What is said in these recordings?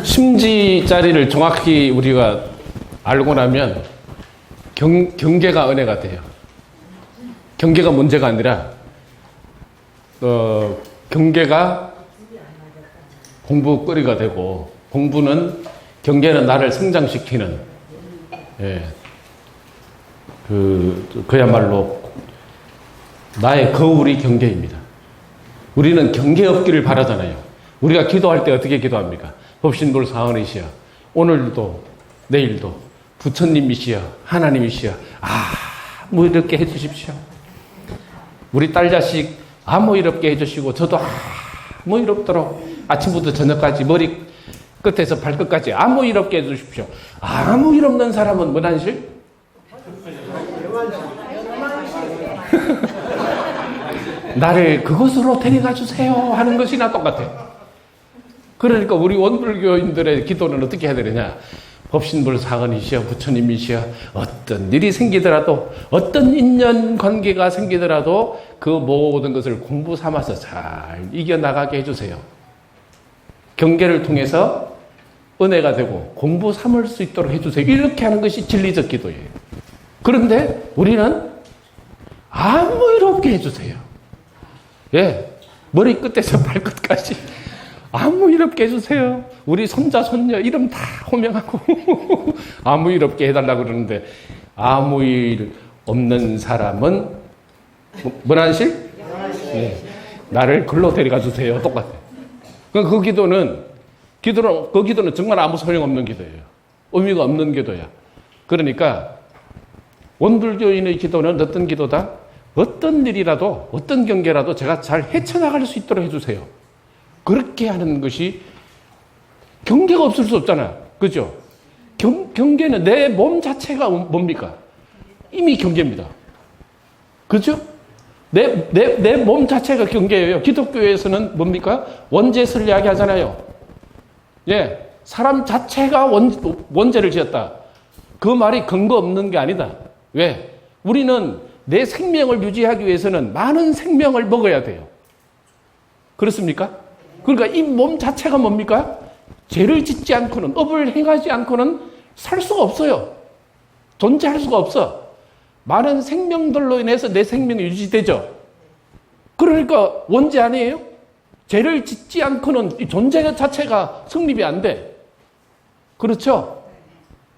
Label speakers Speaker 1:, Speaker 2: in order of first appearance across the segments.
Speaker 1: 심지 자리를 정확히 우리가 알고 나면 경계가 은혜가 돼요. 경계가 문제가 아니라 경계가 공부거리가 되고 공부는 경계는 나를 성장시키는 그야말로 나의 거울이 경계입니다. 우리는 경계 없기를 바라잖아요. 우리가 기도할 때 어떻게 기도합니까? 법신불 사언이시여 오늘도 내일도 부처님이시여 하나님이시여 아무 일 없게 해주십시오. 우리 딸 자식 아무 일 없게 해주시고 저도 아무 일 없도록 아침부터 저녁까지 머리 끝에서 발끝까지 아무 일 없게 해주십시오. 아무 일 없는 사람은 뭐란실? 나를 그곳으로 데려가 주세요 하는 것이나 똑같아요. 그러니까 우리 원불교인들의 기도는 어떻게 해야 되느냐? 법신불 사언이시여 부처님이시여 어떤 일이 생기더라도 어떤 인연관계가 생기더라도 그 모든 것을 공부 삼아서 잘 이겨나가게 해주세요. 경계를 통해서 은혜가 되고 공부 삼을 수 있도록 해주세요. 이렇게 하는 것이 진리적 기도예요. 그런데 우리는 아무 일 없게 해주세요. 머리 끝에서 발끝까지 아무 일 없게 해주세요. 우리 손자 손녀 이름 다 호명하고 아무 일 없게 해달라고 그러는데 아무 일 없는 사람은 뭐란실? 나를 글로 데려가 주세요. 똑같아요. 그 기도는 정말 아무 소용없는 기도예요. 의미가 없는 기도야. 그러니까 원불교인의 기도는 어떤 기도다? 어떤 일이라도 어떤 경계라도 제가 잘 헤쳐나갈 수 있도록 해주세요. 그렇게 하는 것이 경계가 없을 수 없잖아. 그죠? 경계는 내 몸 자체가 뭡니까? 이미 경계입니다. 그죠? 내 몸 자체가 경계예요. 기독교에서는 뭡니까? 원죄설 이야기하잖아요. 사람 자체가 원죄를 지었다. 그 말이 근거 없는 게 아니다. 왜? 우리는 내 생명을 유지하기 위해서는 많은 생명을 먹어야 돼요. 그렇습니까? 그러니까 이 몸 자체가 뭡니까? 죄를 짓지 않고는, 업을 행하지 않고는 살 수가 없어요. 존재할 수가 없어. 많은 생명들로 인해서 내 생명이 유지되죠. 그러니까 원죄 아니에요? 죄를 짓지 않고는 이 존재 자체가 성립이 안 돼. 그렇죠?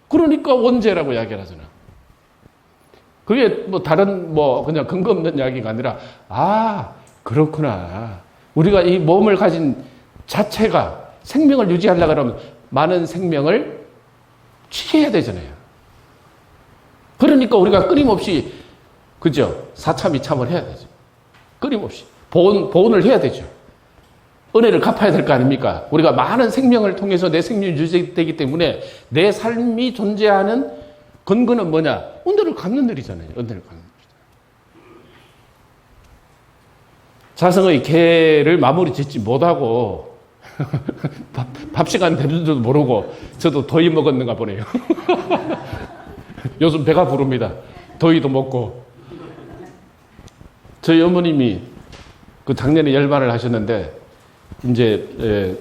Speaker 1: 그러니까 원죄라고 이야기를 하잖아. 그게 다른 그냥 근거 없는 이야기가 아니라, 그렇구나. 우리가 이 몸을 가진 자체가 생명을 유지하려고 하면 많은 생명을 취해야 되잖아요. 그러니까 우리가 끊임없이, 그죠? 사참, 이참을 해야 되죠. 끊임없이. 보온을 해야 되죠. 은혜를 갚아야 될 거 아닙니까? 우리가 많은 생명을 통해서 내 생명이 유지되기 때문에 내 삶이 존재하는 근거는 뭐냐? 은혜를 갚는 일이잖아요. 은혜를 갚는 일. 자성의 개를 마무리 짓지 못하고 밥 시간 되는 줄도 모르고 저도 더위 먹었는가 보네요. 요즘 배가 부릅니다. 더위도 먹고. 저희 어머님이 작년에 열반을 하셨는데 이제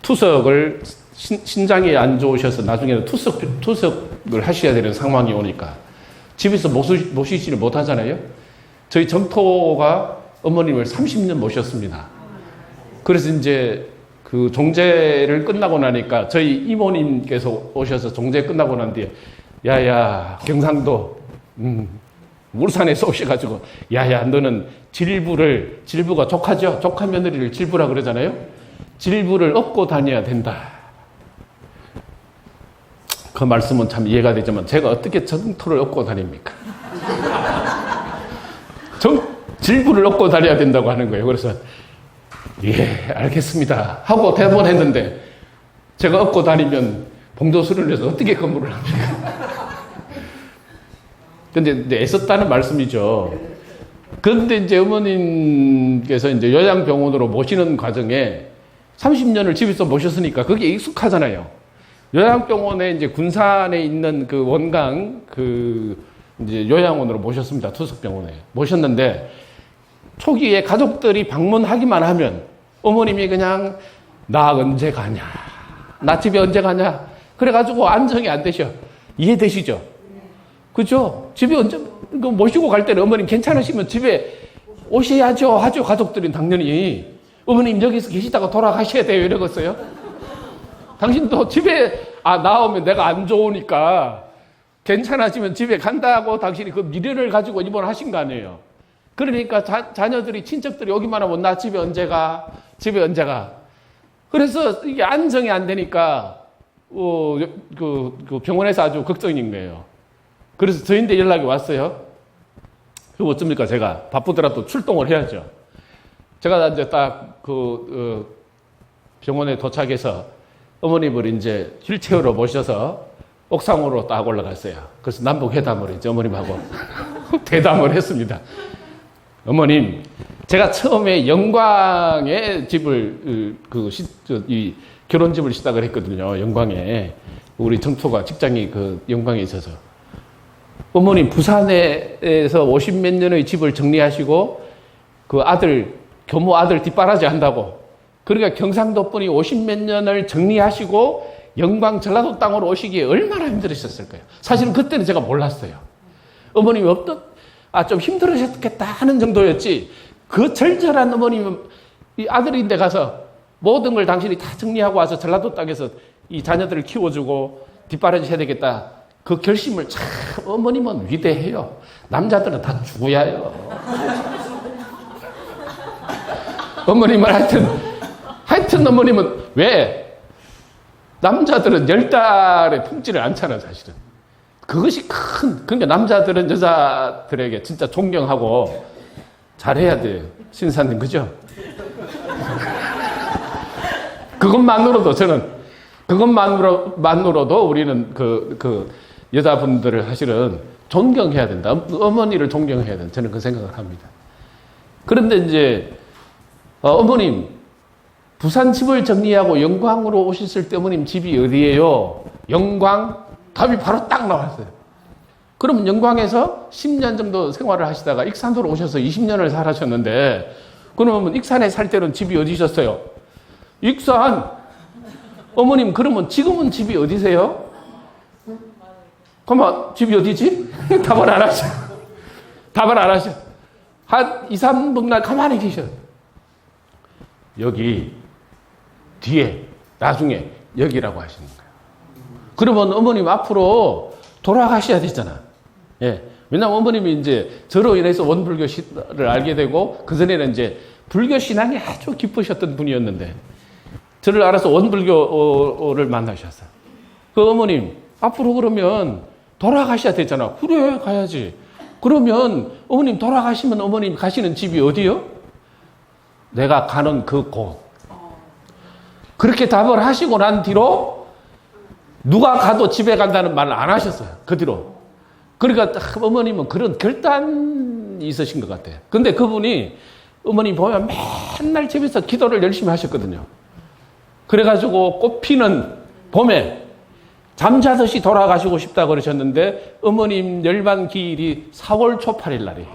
Speaker 1: 투석을 신장이 안 좋으셔서 나중에는 투석을 하셔야 되는 상황이 오니까 집에서 모시지를 못하잖아요. 저희 정토가 어머님을 30년 모셨습니다. 그래서 이제 종제를 끝나고 나니까 저희 이모님께서 오셔서 종제 끝나고 난 뒤에 야야 경상도 울산에서 오셔가지고 야야 너는 질부가 조카죠. 조카 며느리를 질부라 그러잖아요. 질부를 업고 다녀야 된다. 그 말씀은 참 이해가 되지만 제가 어떻게 정토를 업고 다닙니까? 질부를 업고 다녀야 된다고 하는 거예요. 그래서 알겠습니다 하고 대본했는데 제가 업고 다니면 봉도수련에서 어떻게 근무를 합니까? 근데 이제 애썼다는 말씀이죠. 그런데 이제 어머님께서 이제 요양병원으로 모시는 과정에 30년을 집에서 모셨으니까 그게 익숙하잖아요. 요양병원에 이제 군산에 있는 원강 이제 요양원으로 모셨습니다. 투석병원에 모셨는데 초기에 가족들이 방문하기만 하면 어머님이 그냥 나 언제 가냐? 나 집에 언제 가냐? 그래가지고 안정이 안 되셔. 이해되시죠? 그죠? 집에 언제, 모시고 갈 때는 어머님 괜찮으시면 집에 오셔야죠. 하죠. 가족들은 당연히. 어머님 여기서 계시다가 돌아가셔야 돼요. 이러겠어요? 당신도 집에, 나오면 내가 안 좋으니까 괜찮아지면 집에 간다고 당신이 그 미련을 가지고 입원하신 거 아니에요. 그러니까 자녀들이, 친척들이 오기만 하면 나 집에 언제 가? 집에 언제 가? 그래서 이게 안정이 안 되니까, 그 병원에서 아주 걱정인 거예요. 그래서 저희한테 연락이 왔어요. 그럼 어쩝니까? 제가 바쁘더라도 출동을 해야죠. 제가 이제 딱 병원에 도착해서 어머님을 이제 휠체어로 모셔서 옥상으로 딱 올라갔어요. 그래서 남북 회담을 이제 어머님하고 대담을 했습니다. 어머님, 제가 처음에 영광에 집을, 이 결혼집을 시작을 했거든요. 영광에. 우리 정토가 직장이 그 영광에 있어서. 어머님, 부산에서 50몇 년의 집을 정리하시고, 그 아들, 교모 아들 뒷바라지 한다고. 그러니까 경상도 분이 50몇 년을 정리하시고, 영광 전라도 땅으로 오시기에 얼마나 힘들으셨을 거예요. 사실은 그때는 제가 몰랐어요. 어머님이 좀 힘들으셨겠다 하는 정도였지, 그 절절한 어머님은 이 아들인데 가서 모든 걸 당신이 다 정리하고 와서 전라도 땅에서 이 자녀들을 키워주고 뒷바라지 해야 되겠다. 그 결심을 참, 어머님은 위대해요. 남자들은 다 죽어야 해요. 어머님은 하여튼 어머님은 왜? 남자들은 10달에 품지를 않잖아, 사실은. 그것이 그러니까 남자들은 여자들에게 진짜 존경하고 잘해야 돼요. 신사님, 그죠? 그것만으로도 우리는 그 여자분들을 사실은 존경해야 된다. 어머니를 존경해야 된다. 저는 그 생각을 합니다. 그런데 이제, 어머님, 부산 집을 정리하고 영광으로 오셨을 때 어머님 집이 어디예요? 영광? 답이 바로 딱 나왔어요. 그러면 영광에서 10년 정도 생활을 하시다가 익산으로 오셔서 20년을 살아셨는데, 그러면 익산에 살 때는 집이 어디셨어요? 익산. 어머님, 그러면 지금은 집이 어디세요? 그러면 집이 어디지? 답을 안 하셔. 답을 안 하셔. 한 2, 3분 날 가만히 계셔. 여기 뒤에 나중에 여기라고 하시는 거예요. 그러면 어머님 앞으로 돌아가셔야 되잖아. 예. 왜냐하면 어머님이 이제 저로 인해서 원불교를 알게 되고, 그전에는 이제 불교 신앙이 아주 깊으셨던 분이었는데, 저를 알아서 원불교를 만나셨어요. 그 어머님, 앞으로 그러면 돌아가셔야 되잖아. 그래, 가야지. 그러면 어머님 돌아가시면 어머님 가시는 집이 어디요? 내가 가는 그 곳. 그렇게 답을 하시고 난 뒤로 누가 가도 집에 간다는 말을 안 하셨어요. 그 뒤로. 그러니까 어머님은 그런 결단이 있으신 것 같아요. 근데 그분이 어머님 보면 맨날 집에서 기도를 열심히 하셨거든요. 그래가지고 꽃피는 봄에 잠자듯이 돌아가시고 싶다 그러셨는데, 어머님 열반 기일이 4월 초 8일 날이에요.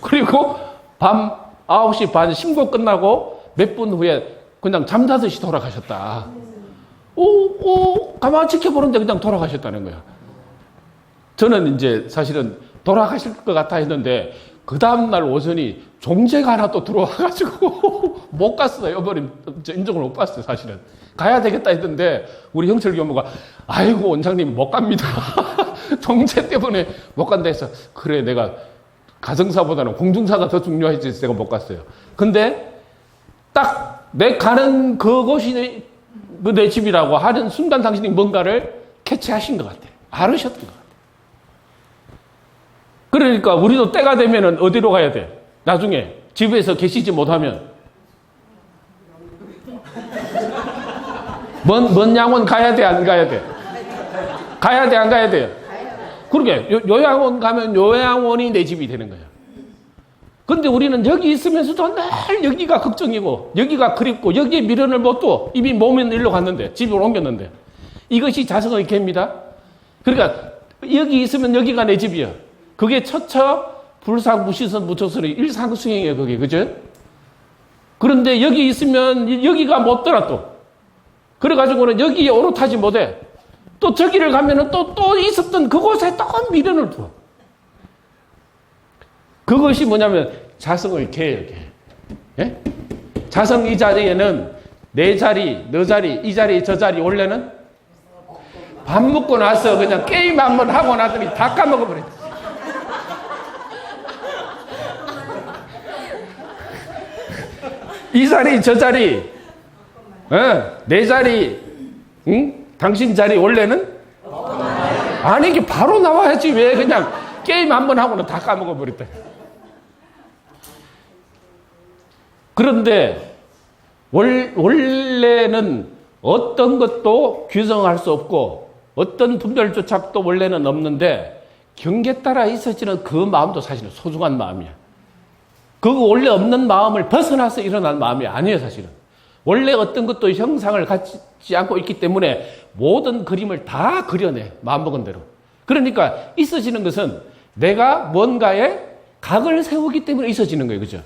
Speaker 1: 그리고 밤 9시 반 신고 끝나고 몇 분 후에 그냥 잠자듯이 돌아가셨다. 가만히 지켜보는데 그냥 돌아가셨다는 거야. 저는 이제 사실은 돌아가실 것 같아 했는데, 그 다음날 오전이 종제가 하나 또 들어와가지고 못 갔어요. 어머님 인정을 못 봤어요. 사실은 가야 되겠다 했는데, 우리 형철 교무가 아이고 원장님 못 갑니다. 종제 때문에 못 간다 해서, 그래 내가 가정사보다는 공중사가 더 중요하지 내가 못 갔어요. 근데 딱 내 가는 그곳이 내 집이라고 하는 순간 당신이 뭔가를 캐치하신 것 같아요. 알으셨던 것 같아요. 그러니까 우리도 때가 되면 어디로 가야 돼? 나중에 집에서 계시지 못하면 먼 양원 가야 돼, 안 가야 돼? 가야 돼, 안 가야 돼? 그러게 요양원 가면 요양원이 내 집이 되는 거야. 근데 우리는 여기 있으면서도 늘 여기가 걱정이고 여기가 그립고 여기에 미련을 못 둬. 이미 몸은 일로 갔는데, 집으로 옮겼는데. 이것이 자성의 개입니다. 그러니까 여기 있으면 여기가 내 집이야. 그게 처처 불상무시선 무처설이 일상수행이에요. 그게, 그죠? 그런데 여기 있으면 여기가 못 들어 또. 그래가지고는 여기에 오롯하지 못해. 또 저기를 가면은 또 있었던 그곳에 또 미련을 두어. 그것이 뭐냐면 자성을 개예요, 개. 예? 자성 이 자리에는 내 자리, 너 자리, 이 자리, 저 자리 원래는 밥 먹고 나서 그냥 게임 한번 하고 나더니 다 까먹어버렸어. 이 자리, 저 자리, 내 자리, 응? 당신 자리 원래는? 아니, 이게 바로 나와야지. 왜 그냥 게임 한번 하고는 다 까먹어버렸다. 그런데 원래는 어떤 것도 규정할 수 없고 어떤 분별조차도 원래는 없는데 경계에 따라 있어지는 그 마음도 사실은 소중한 마음이야. 그 원래 없는 마음을 벗어나서 일어난 마음이 아니에요, 사실은. 원래 어떤 것도 형상을 갖지 않고 있기 때문에 모든 그림을 다 그려내, 마음먹은 대로. 그러니까 있어지는 것은 내가 뭔가에 각을 세우기 때문에 있어지는 거예요, 그죠?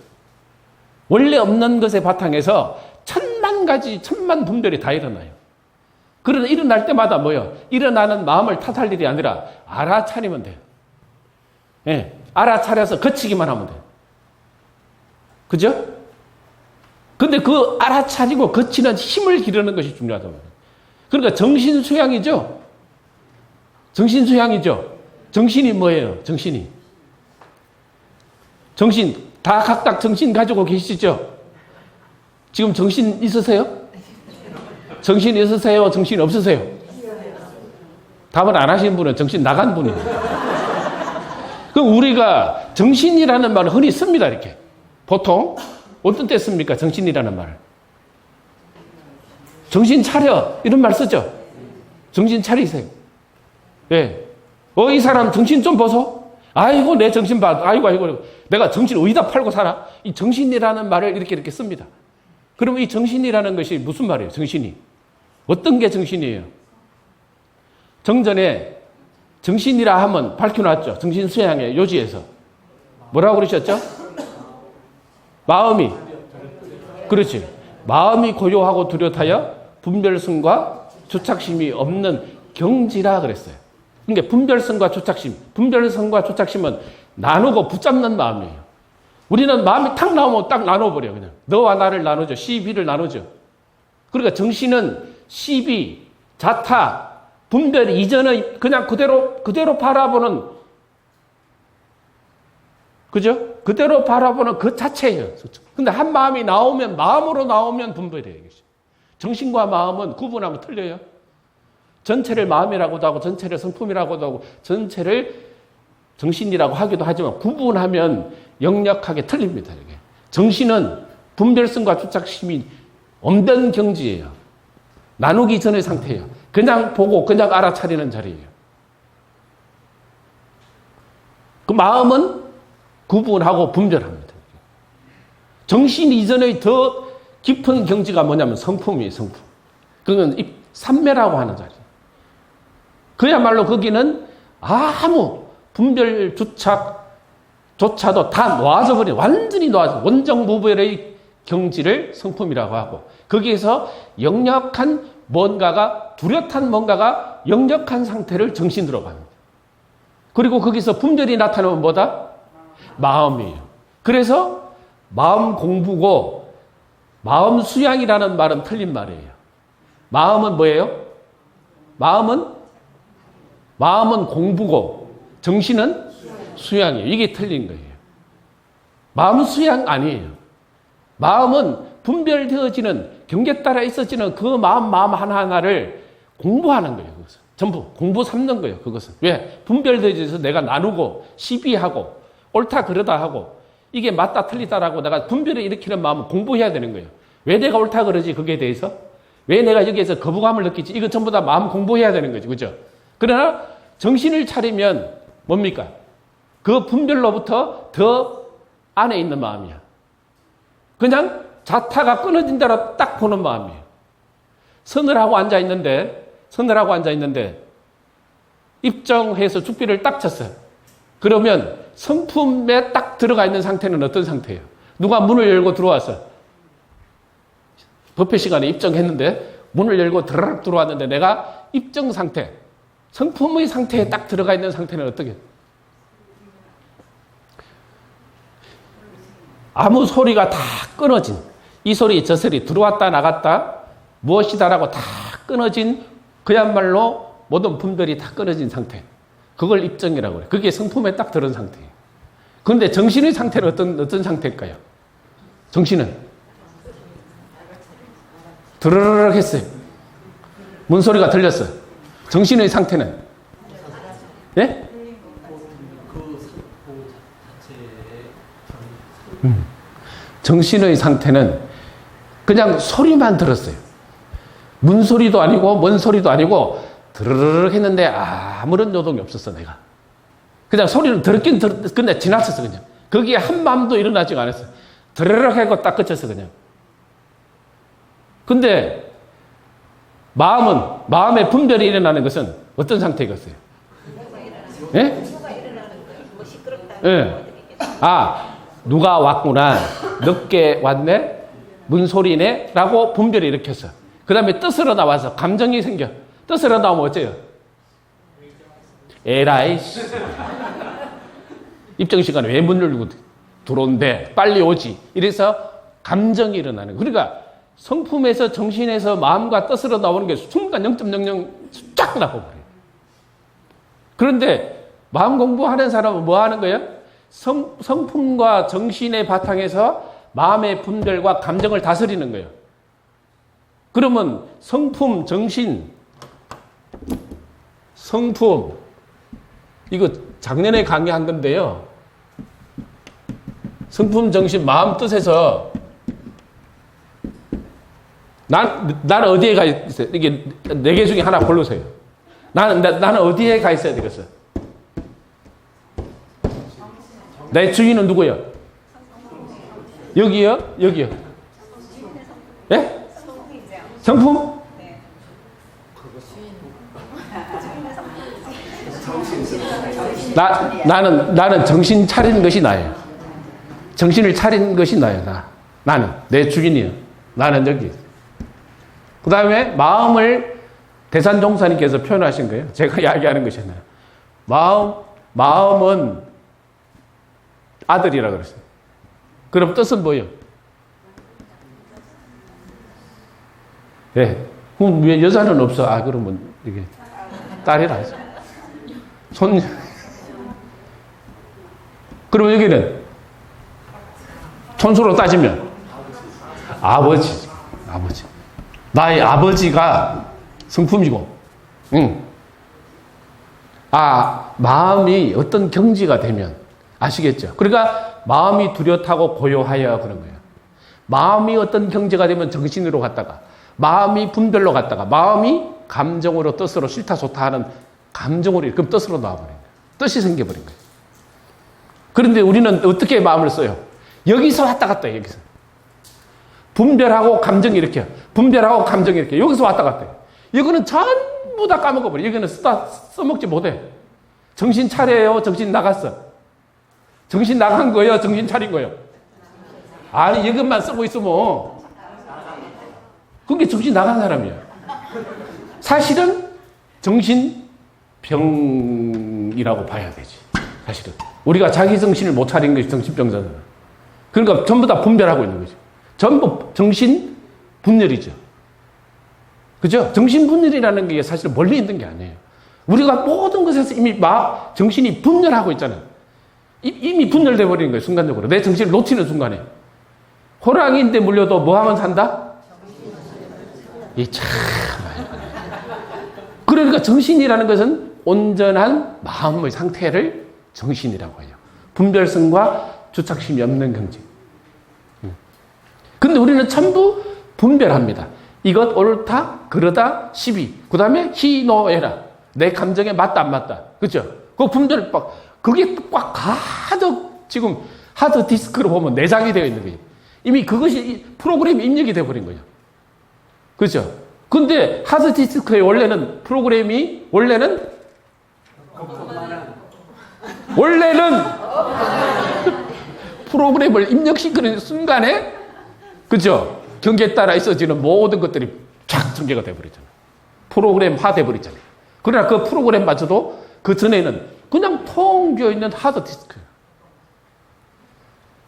Speaker 1: 원래 없는 것의 바탕에서 천만 가지, 천만 분별이 다 일어나요. 그러나 일어날 때마다 뭐예요? 일어나는 마음을 탓할 일이 아니라 알아차리면 돼요. 예, 알아차려서 거치기만 하면 돼요. 그죠? 근데 그 알아차리고 거치는 힘을 기르는 것이 중요하단 말이에요. 그러니까 정신수양이죠? 정신수양이죠? 정신이 뭐예요? 정신이. 정신, 다 각각 정신 가지고 계시죠? 지금 정신 있으세요? 정신 있으세요? 정신 없으세요? 답을 안 하시는 분은 정신 나간 분이에요. 그럼 우리가 정신이라는 말을 흔히 씁니다, 이렇게. 보통 어떤 때 씁니까? 정신이라는 말을. 정신 차려 이런 말 쓰죠. 정신 차리세요. 예. 이 사람 정신 좀 보소. 아이고 내 정신 봐. 아이고 내가 정신 어디다 팔고 살아? 이 정신이라는 말을 이렇게 씁니다. 그럼 이 정신이라는 것이 무슨 말이에요? 정신이 어떤 게 정신이에요? 정전에 정신이라 하면 밝혀놨죠. 정신수양의 요지에서 뭐라고 그러셨죠? 마음이, 그렇지. 마음이 고요하고 뚜렷하여 분별성과 조착심이 없는 경지라 그랬어요. 그러니까 분별성과 조착심, 분별성과 조착심은 나누고 붙잡는 마음이에요. 우리는 마음이 탁 나오면 딱 나눠버려, 그냥. 너와 나를 나누죠. 시비를 나누죠. 그러니까 정신은 시비, 자타, 분별 이전의 그냥 그대로 바라보는, 그죠? 그대로 바라보는 그 자체예요. 근데 한 마음이 나오면, 마음으로 나오면 분별이에요. 정신과 마음은 구분하면 틀려요. 전체를 마음이라고도 하고, 전체를 성품이라고도 하고, 전체를 정신이라고 하기도 하지만, 구분하면 역력하게 틀립니다. 이게. 정신은 분별성과 주착심이 없는 경지예요. 나누기 전의 상태예요. 그냥 보고, 그냥 알아차리는 자리예요. 그 마음은 구분하고 분별합니다. 정신 이전의 더 깊은 경지가 뭐냐면 성품이에요, 성품. 그건 삼매라고 하는 자리. 그야말로 거기는 아무 분별 주착조차도 다 놓아져 버린, 완전히 놓아져, 원정무별의 경지를 성품이라고 하고, 거기에서 역력한 뭔가가, 뚜렷한 뭔가가 역력한 상태를 정신으로 갑니다. 그리고 거기서 분별이 나타나면 뭐다? 마음이에요. 그래서 마음 공부고 마음 수양이라는 말은 틀린 말이에요. 마음은 뭐예요? 마음은 공부고 정신은 수양이에요. 이게 틀린 거예요. 마음 수양 아니에요. 마음은 분별되어지는, 경계에 따라 있어지는 그 마음 하나하나를 공부하는 거예요. 그것은. 전부 공부 삼는 거예요. 그것은. 왜? 분별되어져서 내가 나누고 시비하고 옳다 그러다 하고 이게 맞다 틀리다라고 내가 분별을 일으키는 마음은 공부해야 되는 거예요. 왜 내가 옳다 그러지? 그게 대해서? 왜 내가 여기에서 거부감을 느끼지? 이거 전부 다 마음 공부해야 되는 거죠. 그죠? 그러나 정신을 차리면 뭡니까? 그 분별로부터 더 안에 있는 마음이야. 그냥 자타가 끊어진 대로 딱 보는 마음이에요. 선을 하고 앉아있는데 입정해서 죽비를 딱 쳤어요. 그러면 성품에 딱 들어가 있는 상태는 어떤 상태예요? 누가 문을 열고 들어와서 법회 시간에 입정했는데 문을 열고 드르륵 들어왔는데 내가 입정 상태, 성품의 상태에 딱 들어가 있는 상태는 어떻게? 아무 소리가 다 끊어진, 이 소리 저 소리 들어왔다 나갔다 무엇이다라고 다 끊어진, 그야말로 모든 분별이 다 끊어진 상태, 그걸 입정이라고 그래요. 그게 성품에 딱 들은 상태예요. 그런데 정신의 상태는 어떤 상태일까요? 정신은 드르르륵 했어요. 문소리가 들렸어요. 정신의 상태는? 예? 정신의 상태는 그냥 소리만 들었어요. 문소리도 아니고 뭔 소리도 아니고 드르르륵 했는데 아무런 노동이 없었어. 내가 그냥 소리를 들었긴 근데 지나쳤어. 그냥 거기에 한 마음도 일어나지가 않았어. 드르르륵 하고 딱 그쳤어. 그냥. 근데 마음의 분별이 일어나는 것은 어떤 상태겠어요? 예? 예. 아, 누가 왔구나. 늦게 왔네. 문소리네. 라고 분별이 일으켰어. 그 다음에 뜻으로 나와서 감정이 생겨. 뜻으로 나오면 어째요? 에라이. 입정 시간에 왜 문 열고 들어온대? 빨리 오지. 이래서 감정이 일어나는 거예요. 그러니까 성품에서 정신에서 마음과 뜻으로 나오는 게 순간 0.00 쫙 나가버려요. 그런데 마음 공부하는 사람은 뭐 하는 거예요? 성품과 정신의 바탕에서 마음의 분별과 감정을 다스리는 거예요. 그러면 성품, 정신, 성품, 이거 작년에 강의한 건데요. 성품, 정신, 마음 뜻에서 나는 어디에 가 있어요? 이게 4개 중에 하나 고르세요. 나는 어디에 가 있어야 되겠어요? 내 주인은 누구예요? 여기요? 여기요? 예? 성품? 나는 정신 차리는 것이 나예요. 정신을 차리는 것이 나예요. 나는 내 주인이에요. 나는 여기. 그 다음에 마음을 대산종사님께서 표현하신 거예요. 제가 이야기하는 것이 아니라 마음은 아들이라 그랬어요. 그럼 뜻은 뭐예요? 예. 그럼 왜 여자는 없어? 아, 그러면 이게 딸이라 하죠. 손. 그럼 여기는 천수로 따지면 아버지. 나의 아버지가 성품이고, 마음이 어떤 경지가 되면, 아시겠죠? 그러니까 마음이 뚜렷하고 고요하여 그런 거예요. 마음이 어떤 경지가 되면 정신으로 갔다가, 마음이 분별로 갔다가, 마음이 감정으로 뜻으로 싫다 좋다 하는 감정으로, 그럼 뜻으로 나와버린 거예요. 뜻이 생겨버린 거예요. 그런데 우리는 어떻게 마음을 써요? 여기서 왔다 갔다 해요, 여기서. 분별하고 감정이 이렇게, 분별하고 감정이 이렇게, 여기서 왔다 갔다 해요. 이거는 전부 다 까먹어버려. 여기는 써먹지 못해. 정신 차려요, 정신 나갔어. 정신 나간 거예요, 정신 차린 거예요. 아니, 이것만 쓰고 있으면, 그게 정신 나간 사람이야. 사실은 정신병이라고 봐야 되지. 사실은. 우리가 자기 정신을 못 차린 것이 정신병자잖아. 그러니까 전부 다 분별하고 있는 거죠. 전부 정신 분열이죠. 그죠? 정신 분열이라는 게 사실 멀리 있는 게 아니에요. 우리가 모든 것에서 이미 정신이 분열하고 있잖아요. 이미 분열돼 버리는 거예요, 순간적으로. 내 정신을 놓치는 순간에. 호랑이인데 물려도 뭐 하면 산다? 이 참. 그러니까 정신이라는 것은 온전한 마음의 상태를 정신이라고 해요. 분별성과 주착심이 없는 경지. 근데 우리는 전부 분별합니다. 이것 옳다, 그러다, 시비. 그 다음에 희노애라. 내 감정에 맞다, 안 맞다. 그죠? 그 분별, 그게 꽉 가득 지금 하드 디스크로 보면 내장이 되어 있는 거예요. 이미 그것이 프로그램이 입력이 되어버린 거예요. 그죠? 근데 하드 디스크의 원래는 프로그램을 입력시키는 순간에, 그죠? 경계에 따라 있어지는 모든 것들이 쫙 전개가 돼버리잖아요. 프로그램화 돼버리잖아요. 그러나 그 프로그램마저도 그 전에는 그냥 텅 비어있는 하드디스크예요.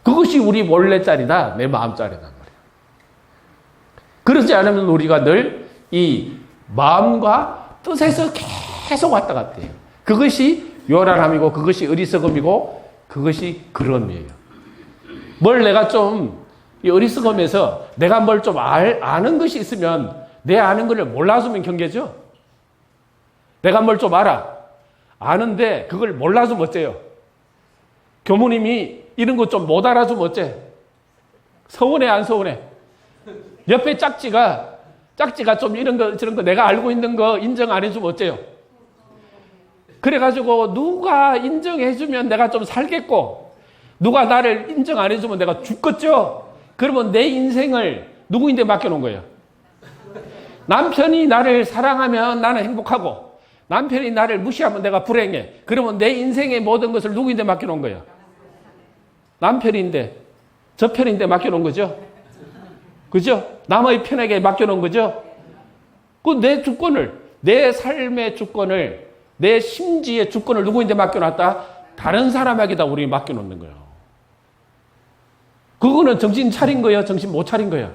Speaker 1: 그것이 우리 원래 짤이다, 내 마음 짤이란 말이에요. 그러지 않으면 우리가 늘 이 마음과 뜻에서 계속 왔다 갔다 해요. 그것이 요란함이고, 그것이 어리석음이고, 그것이 그럼이에요. 뭘 내가 좀 어리석음에서 내가 뭘 좀 아는 것이 있으면 내 아는 것을 몰라주면 경계죠. 내가 뭘 좀 아는데 그걸 몰라주면 어째요? 교무님이 이런 거 좀 못 알아주면 어째? 서운해, 안 서운해? 옆에 짝지가 좀 이런 거 저런 거 내가 알고 있는 거 인정 안 해주면 어째요? 그래가지고 누가 인정해주면 내가 좀 살겠고, 누가 나를 인정 안 해주면 내가 죽겠죠? 그러면 내 인생을 누구인데 맡겨놓은 거예요? 남편이 나를 사랑하면 나는 행복하고, 남편이 나를 무시하면 내가 불행해. 그러면 내 인생의 모든 것을 누구인데 맡겨놓은 거예요? 남편인데, 저 편인데 맡겨놓은 거죠? 그죠? 남의 편에게 맡겨놓은 거죠? 그 내 주권을, 내 삶의 주권을, 내 심지의 주권을 누구인데 맡겨놨다? 다른 사람에게다 우리 맡겨놓는 거예요. 그거는 정신 차린 거예요? 정신 못 차린 거예요?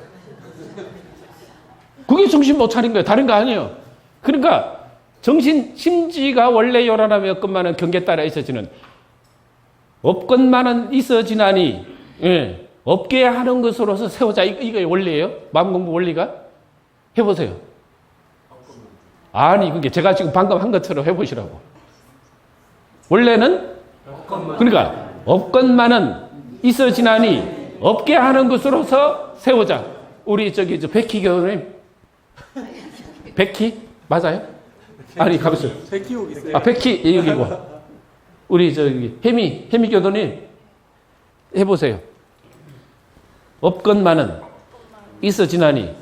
Speaker 1: 그게 정신 못 차린 거예요. 다른 거 아니에요. 그러니까 심지가 원래 요란함이 없건만은 경계에 따라 있어지는, 없건만은 있어지나니, 예, 없게 하는 것으로서 세우자. 이거 원리예요? 마음 공부 원리가? 해보세요. 아니, 그게 제가 지금 방금 한 것처럼 해보시라고. 원래는? 그러니까, 없건만은 있어지나니, 없게 하는 것으로서 세우자. 우리 백희 교수님. 백희? 맞아요? 아니, 가보세요.
Speaker 2: 백희 여기 있어요.
Speaker 1: 백희, 여기고. 우리 혜미 교수님. 해보세요. 없건만은 있어지나니,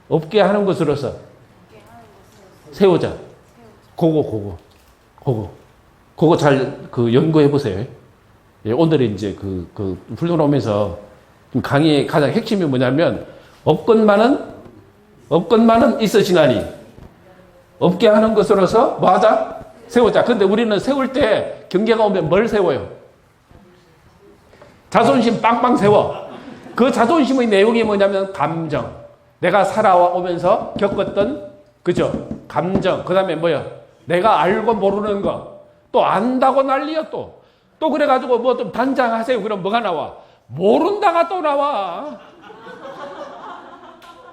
Speaker 1: 없게 하는 것으로서 세우자. 그거 잘 연구해 보세요. 예, 오늘 이제 훈련하면서 강의의 가장 핵심이 뭐냐면, 없건만은 있어지나니, 없게 하는 것으로서 뭐 하자? 세우자. 근데 우리는 세울 때 경계가 오면 뭘 세워요? 자존심 빵빵 세워. 그 자존심의 내용이 뭐냐면 감정. 내가 살아오면서 겪었던, 그죠? 감정. 그 다음에 뭐야? 내가 알고 모르는 거. 또 안다고 난리야 또. 또 그래가지고 뭐 좀 단장하세요. 그럼 뭐가 나와? 모른다가 또 나와.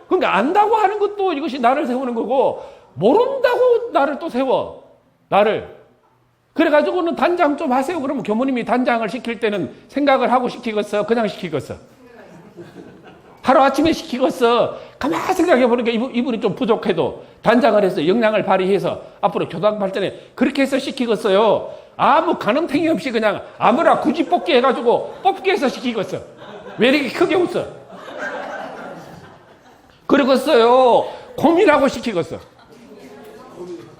Speaker 1: 그러니까 안다고 하는 것도 이것이 나를 세우는 거고, 모른다고 나를 또 세워. 나를. 그래가지고는 단장 좀 하세요. 그러면 교무님이 단장을 시킬 때는 생각을 하고 시키겠어? 그냥 시키겠어? 하루아침에 시키겠어? 가만히 생각해보니까 이분이 좀 부족해도 단장을 해서 역량을 발휘해서 앞으로 교당 발전에 그렇게 해서 시키겠어요? 아무 가늠탱이 없이 그냥 아무나 굳이 뽑기 해가지고 뽑기 해서 시키겠어? 왜 이렇게 크게 웃어? 그러겠어요. 고민하고 시키겠어.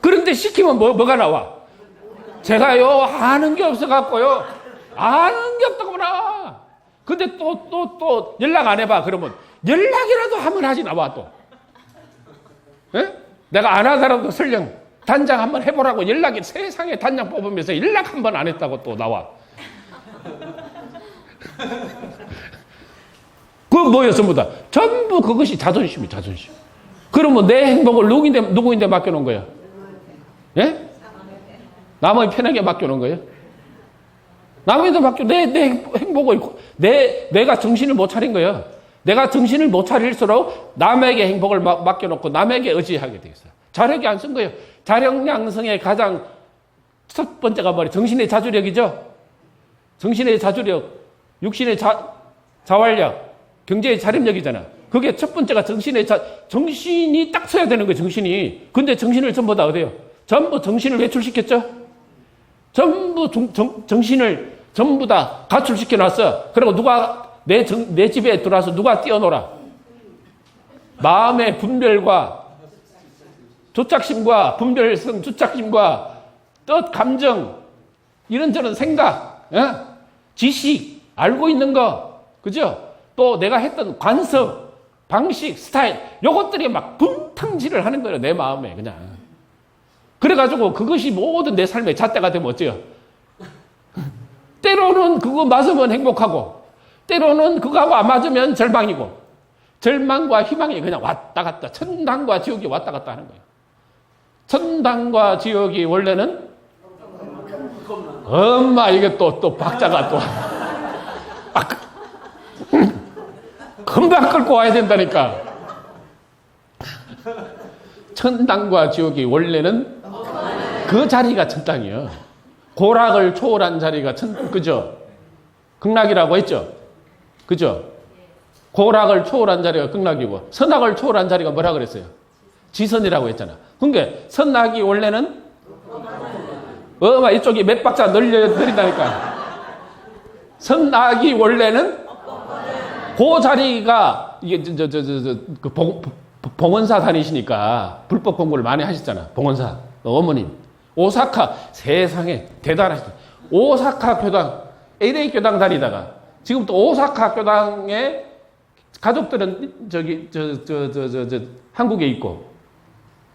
Speaker 1: 그런데 시키면 뭐가 나와? 제가요, 아는 게 없어갖고요. 아는 게 없다구나. 근데 또 연락 안 해봐. 그러면 연락이라도 한번 하지 나와 또. 에? 내가 안 하더라도 설령 단장 한번 해보라고 연락이 세상에 단장 뽑으면서 연락 한번 안 했다고 또 나와. 그건 뭐예요, 전부 다? 전부 그것이 자존심이 자존심. 그러면 내 행복을 누구인데 맡겨놓은 거야? 예? 남의 편에게 맡겨놓은 거예요? 남에게 내 행복을, 내가 정신을 못 차린 거예요. 내가 정신을 못 차릴수록 남에게 행복을 맡겨놓고 남에게 의지하게 돼 있어요. 자력이 안 쓴 거예요. 자력 양성의 가장 첫 번째가 뭐예요? 정신의 자주력이죠? 정신의 자주력, 육신의 자활력, 경제의 자립력이잖아. 그게 첫 번째가 정신이 딱 서야 되는 거예요, 정신이. 근데 정신을 전부 다 어디요? 전부 정신을 외출시켰죠? 전부 정신을 전부 다 가출시켜놨어. 그리고 누가 내 집에 들어와서 누가 뛰어놀아? 마음의 분별과 조착심과 분별성 조착심과 뜻, 감정, 이런저런 생각, 지식, 알고 있는 거, 그죠? 또 내가 했던 관습, 방식, 스타일, 요것들이 막 분탕질을 하는 거예요, 내 마음에, 그냥. 그래가지고 그것이 모든 내 삶의 잣대가 되면 어째요? 때로는 그거 맞으면 행복하고, 때로는 그거하고 안 맞으면 절망이고, 절망과 희망이 그냥 왔다 갔다, 천당과 지옥이 왔다 갔다 하는 거예요. 천당과 지옥이 원래는 엄마 이게 또 박자가 또 금방 끌고 와야 된다니까. 천당과 지옥이 원래는 그 자리가 천당이에요. 고락을 초월한 자리가 그죠? 극락이라고 했죠? 그죠? 고락을 초월한 자리가 극락이고 선악을 초월한 자리가 뭐라 그랬어요? 지선이라고 했잖아. 그러니까 선악이 원래는 이쪽이 몇 박자 늘린다니까. 선악이 원래는 그 자리가 이게 그 봉원사 다니시니까 불법 공부를 많이 하셨잖아. 봉원사 어머님 오사카 세상에 대단하시다. 오사카 교당 LA 교당 다니다가 지금 또 오사카 교당에 가족들은 한국에 있고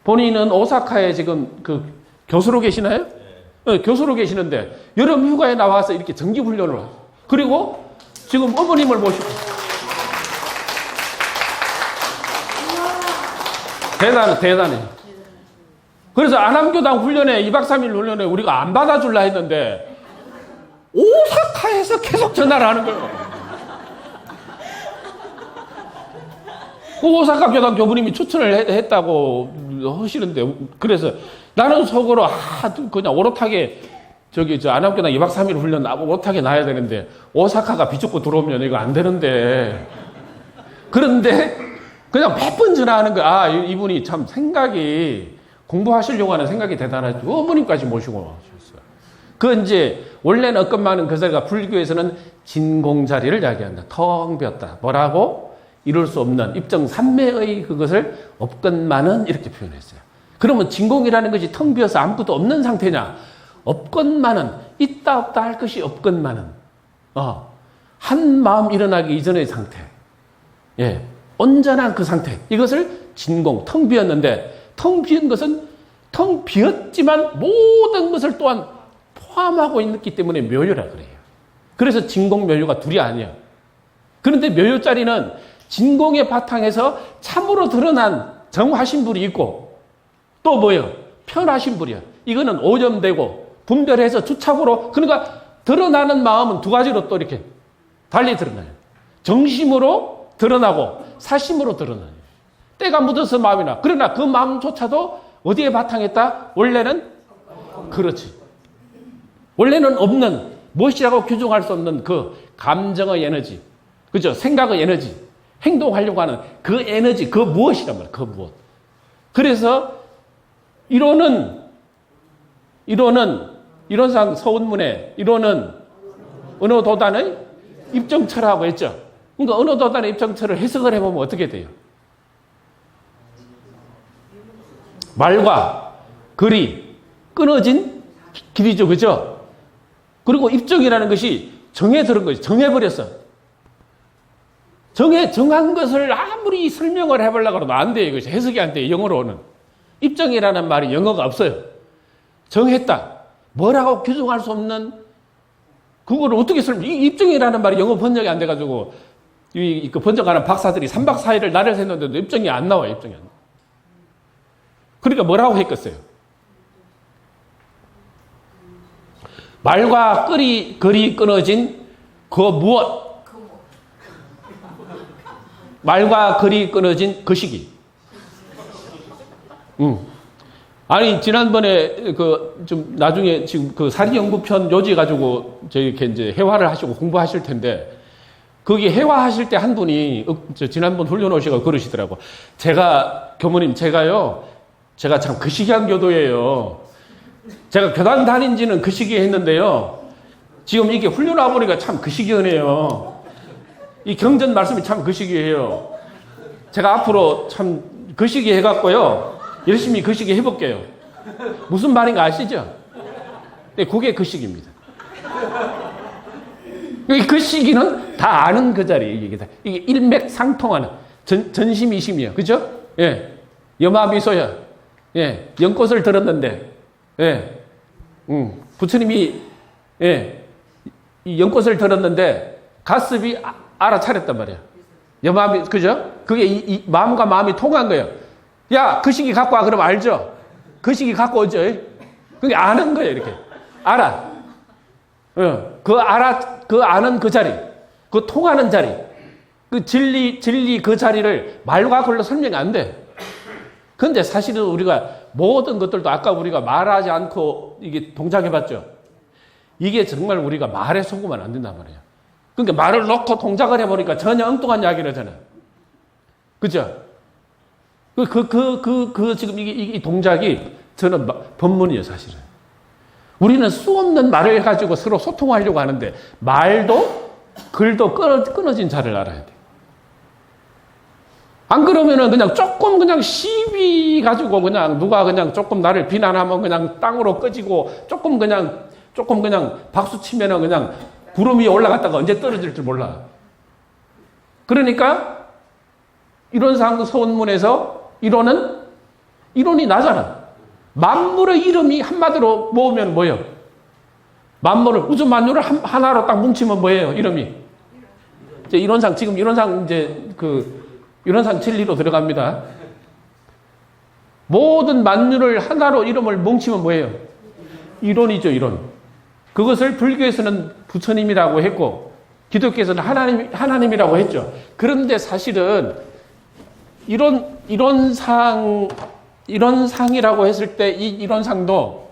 Speaker 1: 본인은 오사카에 지금 그 교수로 계시나요? 네, 교수로 계시는데 여름 휴가에 나와서 이렇게 정기 훈련을 하고 그리고 지금 어머님을 모시고 대단해. 그래서 안암교당 훈련에 2박 3일 훈련에 우리가 안 받아줄라 했는데 오사카에서 계속 전화를 하는 거예요. 그 오사카 교당 교부님이 추천을 했다고 하시는데 그래서 나는 속으로 그냥 오롯하게 안암교당 2박 3일 훈련 오롯하게 나야 되는데 오사카가 비좁고 들어오면 이거 안 되는데 그런데 그냥 몇 번 전화하는 거야. 이분이 참 생각이 공부하시려고 하는 생각이 대단하죠. 어머님까지 모시고 오셨어요. 그 이제 원래는 어건만은 그 자리가 불교에서는 진공자리를 이야기한다. 텅 비었다. 뭐라고? 이룰 수 없는 입정 삼매의 그것을 없건만은 이렇게 표현했어요. 그러면 진공이라는 것이 텅 비어서 아무것도 없는 상태냐? 없건만은 있다 없다 할 것이 없건만은 한 마음 일어나기 이전의 상태. 예. 온전한 그 상태. 이것을 진공, 텅 비었는데 텅 비은 것은 텅 비었지만 모든 것을 또한 포함하고 있기 때문에 묘요라 그래요. 그래서 진공 묘요가 둘이 아니야. 그런데 묘요자리는 진공의 바탕에서 참으로 드러난 정화신불이 있고 또 뭐예요? 편화신불이야. 이거는 오염되고 분별해서 주착으로 그러니까 드러나는 마음은 두 가지로 또 이렇게 달리 드러나요. 정심으로 드러나고 사심으로 드러나요. 때가 묻어서 마음이나 그러나 그 마음조차도 어디에 바탕했다? 원래는 그렇지. 원래는 없는 무엇이라고 규정할 수 없는 그 감정의 에너지, 그죠? 생각의 에너지, 행동하려고 하는 그 에너지, 그 무엇이란 말이야. 그 무엇. 그래서 이론상 서운문에 이론은 은호도단의 입정철하고 했죠. 그러니까 은호도단의 입정철을 해석을 해보면 어떻게 돼요? 말과 글이 끊어진 길이죠. 그죠? 그리고 입정이라는 것이 정해 들은 거죠. 정해버렸어. 정한 것을 아무리 설명을 해보려고 해도 안 돼요. 이것이 해석이 안 돼요. 영어로는. 입정이라는 말이 영어가 없어요. 정했다. 뭐라고 규정할 수 없는 그거를 어떻게 이 입정이라는 말이 영어 번역이 안 돼가지고 그 번역하는 박사들이 3박 4일을 날을 샜는데도 입정이 안 나와요. 입정이 안 나와요. 그러니까 뭐라고 했겠어요? 말과 글이 끊어진 그 무엇? 말과 글이 끊어진 그 시기. 아니, 지난번에 좀 나중에 지금 그 사리연구편 요지 가지고 이렇게 이제 회화를 하시고 공부하실 텐데, 거기 회화하실 때 한 분이 지난번 훈련 오시고 그러시더라고. 교모님, 제가 참 그 시기한 교도예요. 제가 교단 다닌 지는 그 시기에 했는데요. 지금 이게 훈련 와보니까 참 그 시기네요. 이 경전 말씀이 참 그 시기예요. 제가 앞으로 참 그 시기 해갖고요. 열심히 그 시기 해볼게요. 무슨 말인가 아시죠? 네, 그게 그 시기입니다. 그 시기는 다 아는 그 자리예요. 이게 일맥상통하는. 전심이심이야. 그죠? 예. 여마미소야. 예. 연꽃을 들었는데, 예. 부처님이, 예. 이 연꽃을 들었는데, 가슴이 알아차렸단 말이야. 여마미, 그죠? 그게 이 마음과 마음이 통한 거예요. 야, 그 시기 갖고 와. 그럼 알죠? 그 시기 갖고 오죠. 그게 아는 거예요, 이렇게. 알아. 그 아는 그 자리. 그 통하는 자리. 그 진리 그 자리를 말과 글로 설명이 안 돼. 근데 사실은 우리가 모든 것들도 아까 우리가 말하지 않고 이게 동작해봤죠. 이게 정말 우리가 말에 속으면 안 된단 말이에요. 그러니까 말을 놓고 동작을 해보니까 전혀 엉뚱한 이야기를 하잖아요. 그죠? 지금 이 동작이 저는 법문이에요, 사실은. 우리는 수 없는 말을 가지고 서로 소통하려고 하는데 말도 글도 끊어진 자를 알아야 돼. 안 그러면은 그냥 조금 그냥 시비 가지고 그냥 누가 그냥 조금 나를 비난하면 그냥 땅으로 꺼지고 조금 그냥 박수 치면은 그냥 구름이 올라갔다가 언제 떨어질 줄 몰라. 그러니까 이론상 서원문에서 이론이 나잖아. 만물의 이름이 한마디로 모으면 뭐예요? 만물을 우주 만유를 하나로 딱 뭉치면 뭐예요? 이름이 이제 이론상 이론상 진리로 들어갑니다. 모든 만유를 하나로 이름을 뭉치면 뭐예요? 이론이죠, 이론. 그것을 불교에서는 부처님이라고 했고 기독교에서는 하나님이라고 했죠. 그런데 사실은 이론상이라고 했을 때 이 이론상도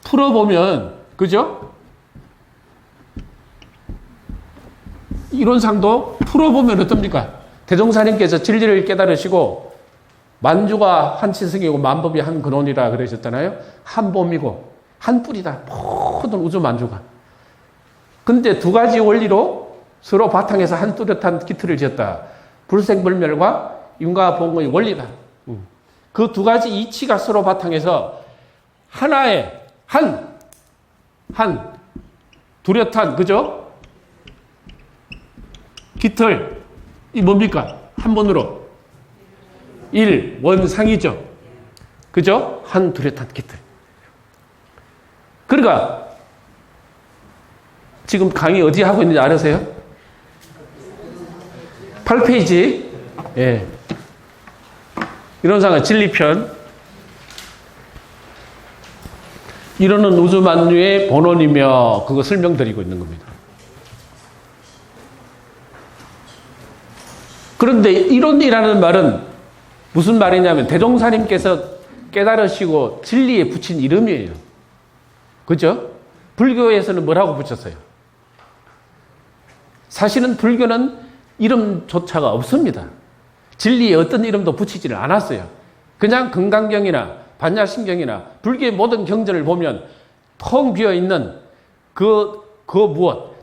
Speaker 1: 풀어보면, 그죠? 이론상도 풀어보면 어떻습니까? 대종사님께서 진리를 깨달으시고 만주가 한 치승이고 만법이 한 근원이라 그러셨잖아요. 한 봄이고 한 뿌리다. 모든 우주 만주가. 근데 두 가지 원리로 서로 바탕에서 한 뚜렷한 기틀을 지었다. 불생불멸과 인과봉의 원리다. 그 두 가지 이치가 서로 바탕에서 하나의 한 뚜렷한, 그죠? 깃털, 이 뭡니까? 한 번으로. 원상이죠. 그죠? 한 뚜렷한 깃털. 그러니까, 지금 강의 어디 하고 있는지 알으세요? 8페이지. 예. 이론상의 진리편. 이론은 우주만유의 본원이며, 그거 설명드리고 있는 겁니다. 그런데 이론이라는 말은 무슨 말이냐면 대종사님께서 깨달으시고 진리에 붙인 이름이에요. 그죠? 불교에서는 뭐라고 붙였어요? 사실은 불교는 이름조차가 없습니다. 진리에 어떤 이름도 붙이지를 않았어요. 그냥 금강경이나 반야심경이나 불교의 모든 경전을 보면 텅 비어있는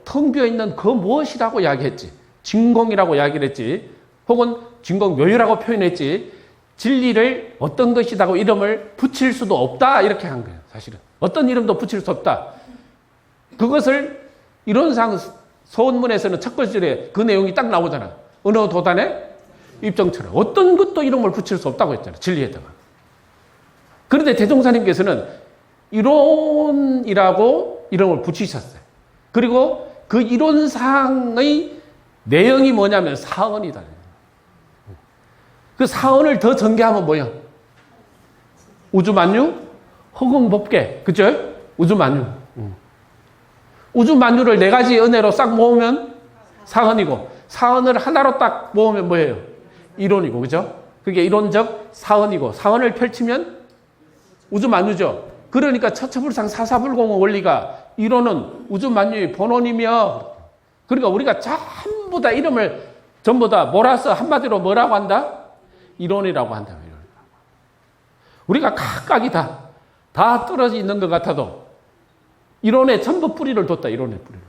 Speaker 1: 텅 비어있는 그 무엇이라고 이야기했지. 진공이라고 이야기를 했지. 혹은 진공묘유라고 표현했지. 진리를 어떤 것이라고 이름을 붙일 수도 없다. 이렇게 한 거예요. 사실은. 어떤 이름도 붙일 수 없다. 그것을 이론상 서원문에서는 첫 글줄에 그 내용이 딱 나오잖아. 어느 도단의 입정처럼. 어떤 것도 이름을 붙일 수 없다고 했잖아. 진리에다가. 그런데 대종사님께서는 이론이라고 이름을 붙이셨어요. 그리고 그 이론상의 내용이 뭐냐면 사언이다. 그 사언을 더 전개하면 뭐야? 우주만유, 허공법계, 그죠? 우주만유. 우주만유를 네 가지 은혜로 싹 모으면 사언이고, 사언을 하나로 딱 모으면 뭐예요? 이론이고, 그죠? 그게 이론적 사언이고, 사언을 펼치면 우주만유죠. 그러니까 처처불상 사사불공의 원리가 이론은 우주만유의 본원이며, 그러니까 우리가 전부 다 이름을 전부 다 몰아서 한마디로 뭐라고 한다? 이론이라고 한다. 우리가 각각이 다 떨어져 있는 것 같아도 이론에 전부 뿌리를 뒀다. 이론의 뿌리를.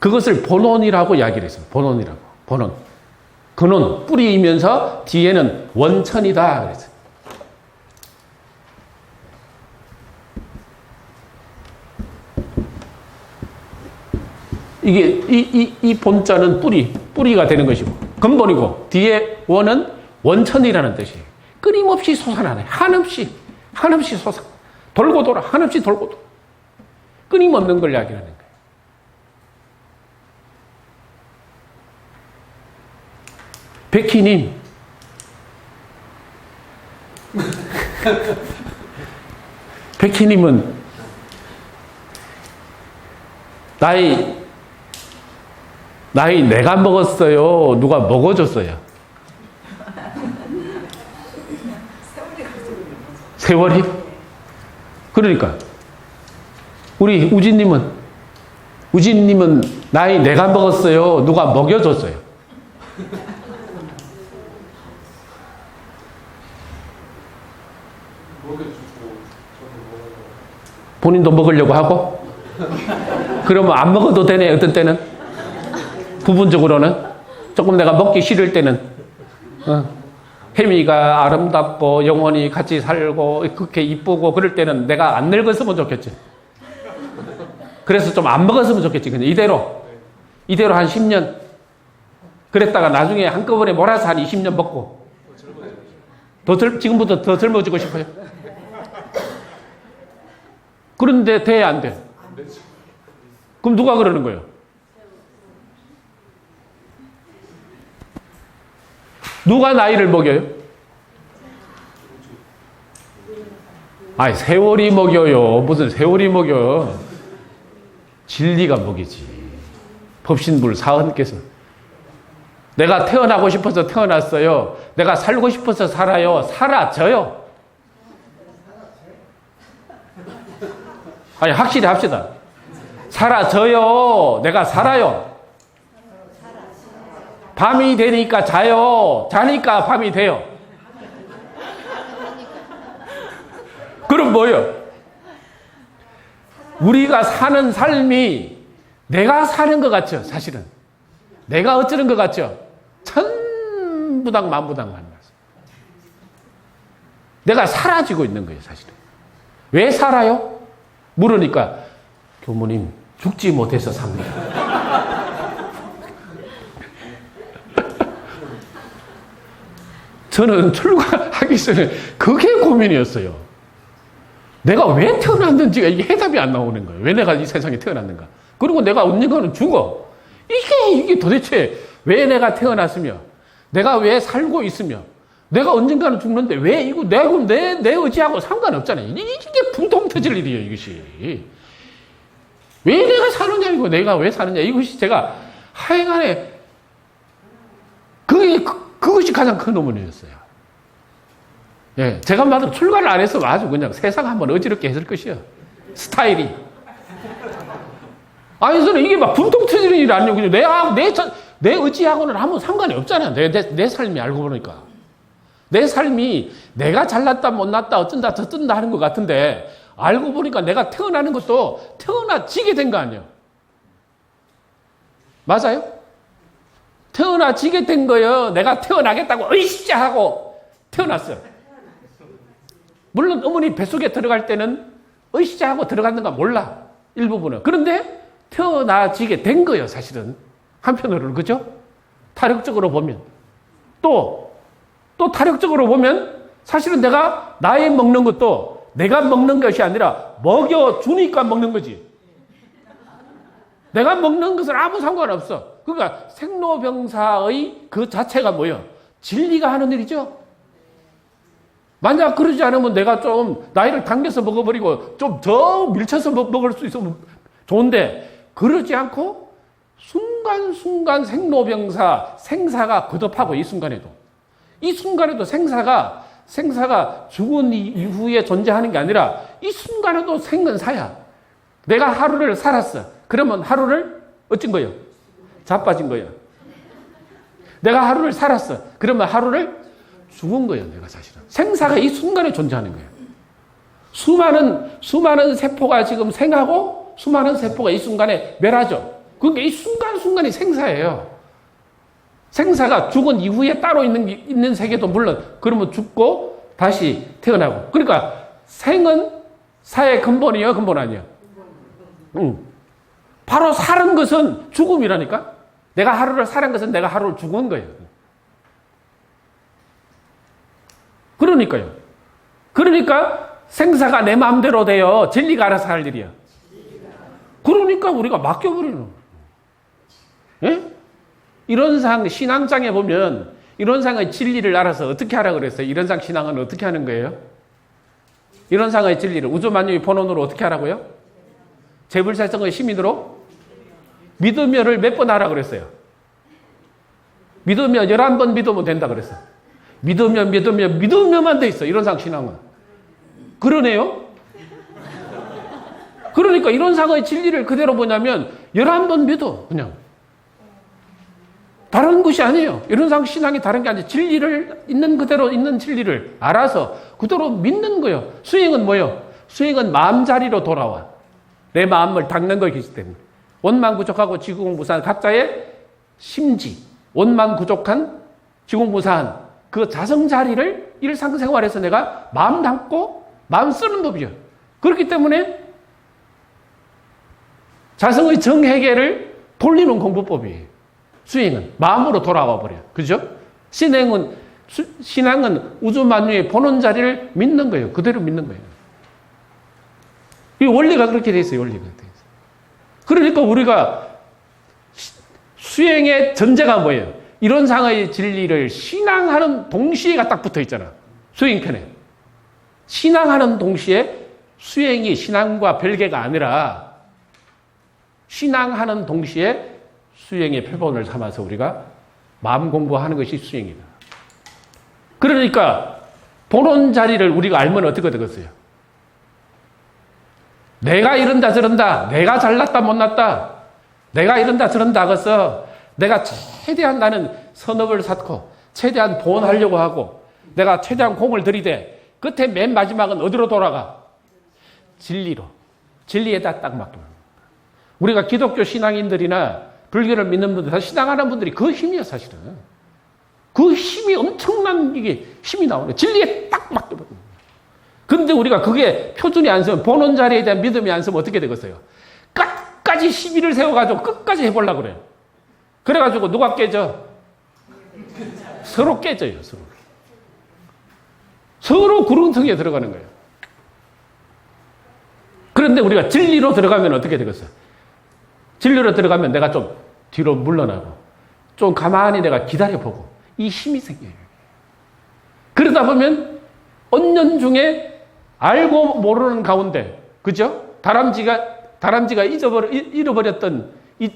Speaker 1: 그것을 본원이라고 이야기를 했어요. 본원이라고. 본원. 근원, 뿌리이면서 뒤에는 원천이다. 그랬어요. 이 본자는 뿌리가 되는 것이고, 근본이고, 뒤에 원은 원천이라는 뜻이에요. 끊임없이 솟아나네. 한없이 솟아. 돌고 돌아. 한없이 돌고 돌아. 끊임없는 걸 이야기하는 거예요. 백희님. 백희님은 나이 내가 먹었어요? 누가 먹어줬어요? 세월이? 그러니까 우리 우진님은 나이 내가 먹었어요? 누가 먹여줬어요? 본인도 먹으려고 하고? 그러면 안 먹어도 되네, 어떤 때는? 부분적으로는? 조금 내가 먹기 싫을 때는? 혜미가 아름답고 영원히 같이 살고 그렇게 이쁘고 그럴 때는 내가 안 늙었으면 좋겠지. 그래서 좀 안 먹었으면 좋겠지. 그냥 이대로 한 10년. 그랬다가 나중에 한꺼번에 몰아서 한 20년 먹고. 지금부터 더 젊어지고 싶어요. 그런데 돼, 안 돼? 그럼 누가 그러는 거예요? 누가 나이를 먹여요? 아니, 세월이 먹여요. 무슨 세월이 먹여. 진리가 먹이지. 법신불 사헌께서. 내가 태어나고 싶어서 태어났어요. 내가 살고 싶어서 살아요. 사라져요. 아니, 확실히 합시다. 사라져요. 내가 살아요. 밤이 되니까 자요. 자니까 밤이 돼요. 그럼 뭐예요? 우리가 사는 삶이 내가 사는 것 같죠, 사실은. 내가 어쩌는 것 같죠? 천부당 만부당 만나서. 내가 사라지고 있는 거예요, 사실은. 왜 살아요? 물으니까 교무님 죽지 못해서 삽니다. 저는 출가하기 전에 그게 고민이었어요. 내가 왜 태어났는지가 이게 해답이 안 나오는 거예요. 왜 내가 이 세상에 태어났는가. 그리고 내가 언젠가는 죽어. 이게 도대체 왜 내가 태어났으며 내가 왜 살고 있으며 내가 언젠가는 죽는데 왜 이거 내 의지하고 상관없잖아요. 이게 분통 터질 일이에요, 이것이. 왜 내가 사느냐, 이거 내가 왜 사느냐. 이것이 제가 하여간에 그것이 가장 큰 어머니였어요. 예, 제가 봐도 출가를 안 해서 아주 그냥 세상 한번 어지럽게 했을 것이요. 스타일이. 아니, 저는 이게 막 분통 터지는 일이 아니에요. 그냥 내 의지하고는 아무 상관이 없잖아요. 내 삶이 알고 보니까. 내 삶이 내가 잘났다, 못났다, 어쩐다, 저쩐다 하는 것 같은데, 알고 보니까 내가 태어나는 것도 태어나지게 된 거 아니에요. 맞아요? 태어나지게 된 거예요. 내가 태어나겠다고 으쌰 하고 태어났어요. 물론 어머니 뱃속에 들어갈 때는 으쌰 하고 들어갔는가 몰라. 일부분은. 그런데 태어나지게 된 거예요, 사실은. 한편으로는. 그죠? 타력적으로 보면. 또 타력적으로 보면 사실은 내가 나이 먹는 것도 내가 먹는 것이 아니라 먹여주니까 먹는 거지. 내가 먹는 것은 아무 상관없어. 그러니까 생로병사의 그 자체가 뭐예요? 진리가 하는 일이죠. 만약 그러지 않으면 내가 좀 나이를 당겨서 먹어버리고 좀 더 밀쳐서 먹을 수 있으면 좋은데 그러지 않고 순간순간 생사가 거듭하고 이 순간에도 생사가 죽은 이후에 존재하는 게 아니라 이 순간에도 생은 사야. 내가 하루를 살았어. 그러면 하루를 어쩐 거예요? 자빠진 거예요. 내가 하루를 살았어. 그러면 하루를 죽은 거예요, 내가 사실은. 생사가 이 순간에 존재하는 거예요. 수많은 세포가 지금 생하고 수많은 세포가 이 순간에 멸하죠. 그러니까 이 순간순간이 생사예요. 생사가 죽은 이후에 따로 있는 세계도 물론 그러면 죽고 다시 태어나고. 그러니까 생은 사의 근본이에요, 근본 아니에요? 바로 사는 것은 죽음이라니까. 내가 하루를 사는 것은 내가 하루를 죽은 거예요. 그러니까요. 그러니까 생사가 내 마음대로 돼요. 진리가 알아서 할 일이야. 그러니까 우리가 맡겨버리는 거예요. 예? 이런 상, 신앙장에 보면 이런 상의 진리를 알아서 어떻게 하라 그랬어요? 이런 상 신앙은 어떻게 하는 거예요? 이런 상의 진리를 우주만유의 본원으로 어떻게 하라고요? 재불살성의 시민으로 믿으며를 몇 번 하라 그랬어요? 믿으며 11번 믿으면 된다 그랬어요. 믿으며만 돼 있어. 이런 상 신앙은. 그러네요? 그러니까 이런 상의 진리를 그대로 뭐냐면 11번 믿어. 그냥. 다른 것이 아니에요. 이런 상 신앙이 다른 게 아니라 진리를 있는 그대로 있는 진리를 알아서 그대로 믿는 거예요. 수행은 뭐예요? 수행은 마음자리로 돌아와. 내 마음을 닦는 것이기 때문에. 원만구족하고 지공무사한 각자의 심지, 원만구족한 지공무사한 그 자성자리를 일상생활에서 내가 마음 담고 마음 쓰는 법이에요. 그렇기 때문에 자성의 정해계를 돌리는 공부법이에요. 수행은 마음으로 돌아와 버려요. 그죠? 신앙은 우주만유의 본원 자리를 믿는 거예요. 그대로 믿는 거예요. 이 원리가 그렇게 돼 있어요. 원리가 돼 있어요. 그러니까 우리가 수행의 전제가 뭐예요? 이런 상의 진리를 신앙하는 동시에가 딱 붙어 있잖아. 수행편에. 신앙하는 동시에 수행이 신앙과 별개가 아니라 신앙하는 동시에 수행의 표본을 삼아서 우리가 마음 공부하는 것이 수행이다. 그러니까 본원 자리를 우리가 알면 어떻게 되겠어요? 내가 이런다 저런다, 내가 잘났다 못났다, 내가 이런다 저런다 하겠어. 내가 최대한 나는 선업을 쌓고 최대한 보온하려고 하고 내가 최대한 공을 들이대. 끝에 맨 마지막은 어디로 돌아가? 진리로. 진리에다 딱 맡겨. 우리가 기독교 신앙인들이나 불교를 믿는 분들, 신앙하는 분들이 그 힘이야, 사실은. 그 힘이 엄청난 이게 힘이 나오네. 진리에 딱 맡겨버려. 근데 우리가 그게 표준이 안 서면, 본원 자리에 대한 믿음이 안 서면 어떻게 되겠어요? 끝까지 시비를 세워가지고 끝까지 해보려고 그래요. 그래가지고 누가 깨져? 서로 깨져요, 서로. 서로 구렁텅이에 들어가는 거예요. 그런데 우리가 진리로 들어가면 어떻게 되겠어요? 진리로 들어가면 내가 좀 뒤로 물러나고 좀 가만히 내가 기다려보고 이 힘이 생겨요. 그러다 보면 언년중에 알고 모르는 가운데, 그죠? 다람쥐가 잃어버렸던 이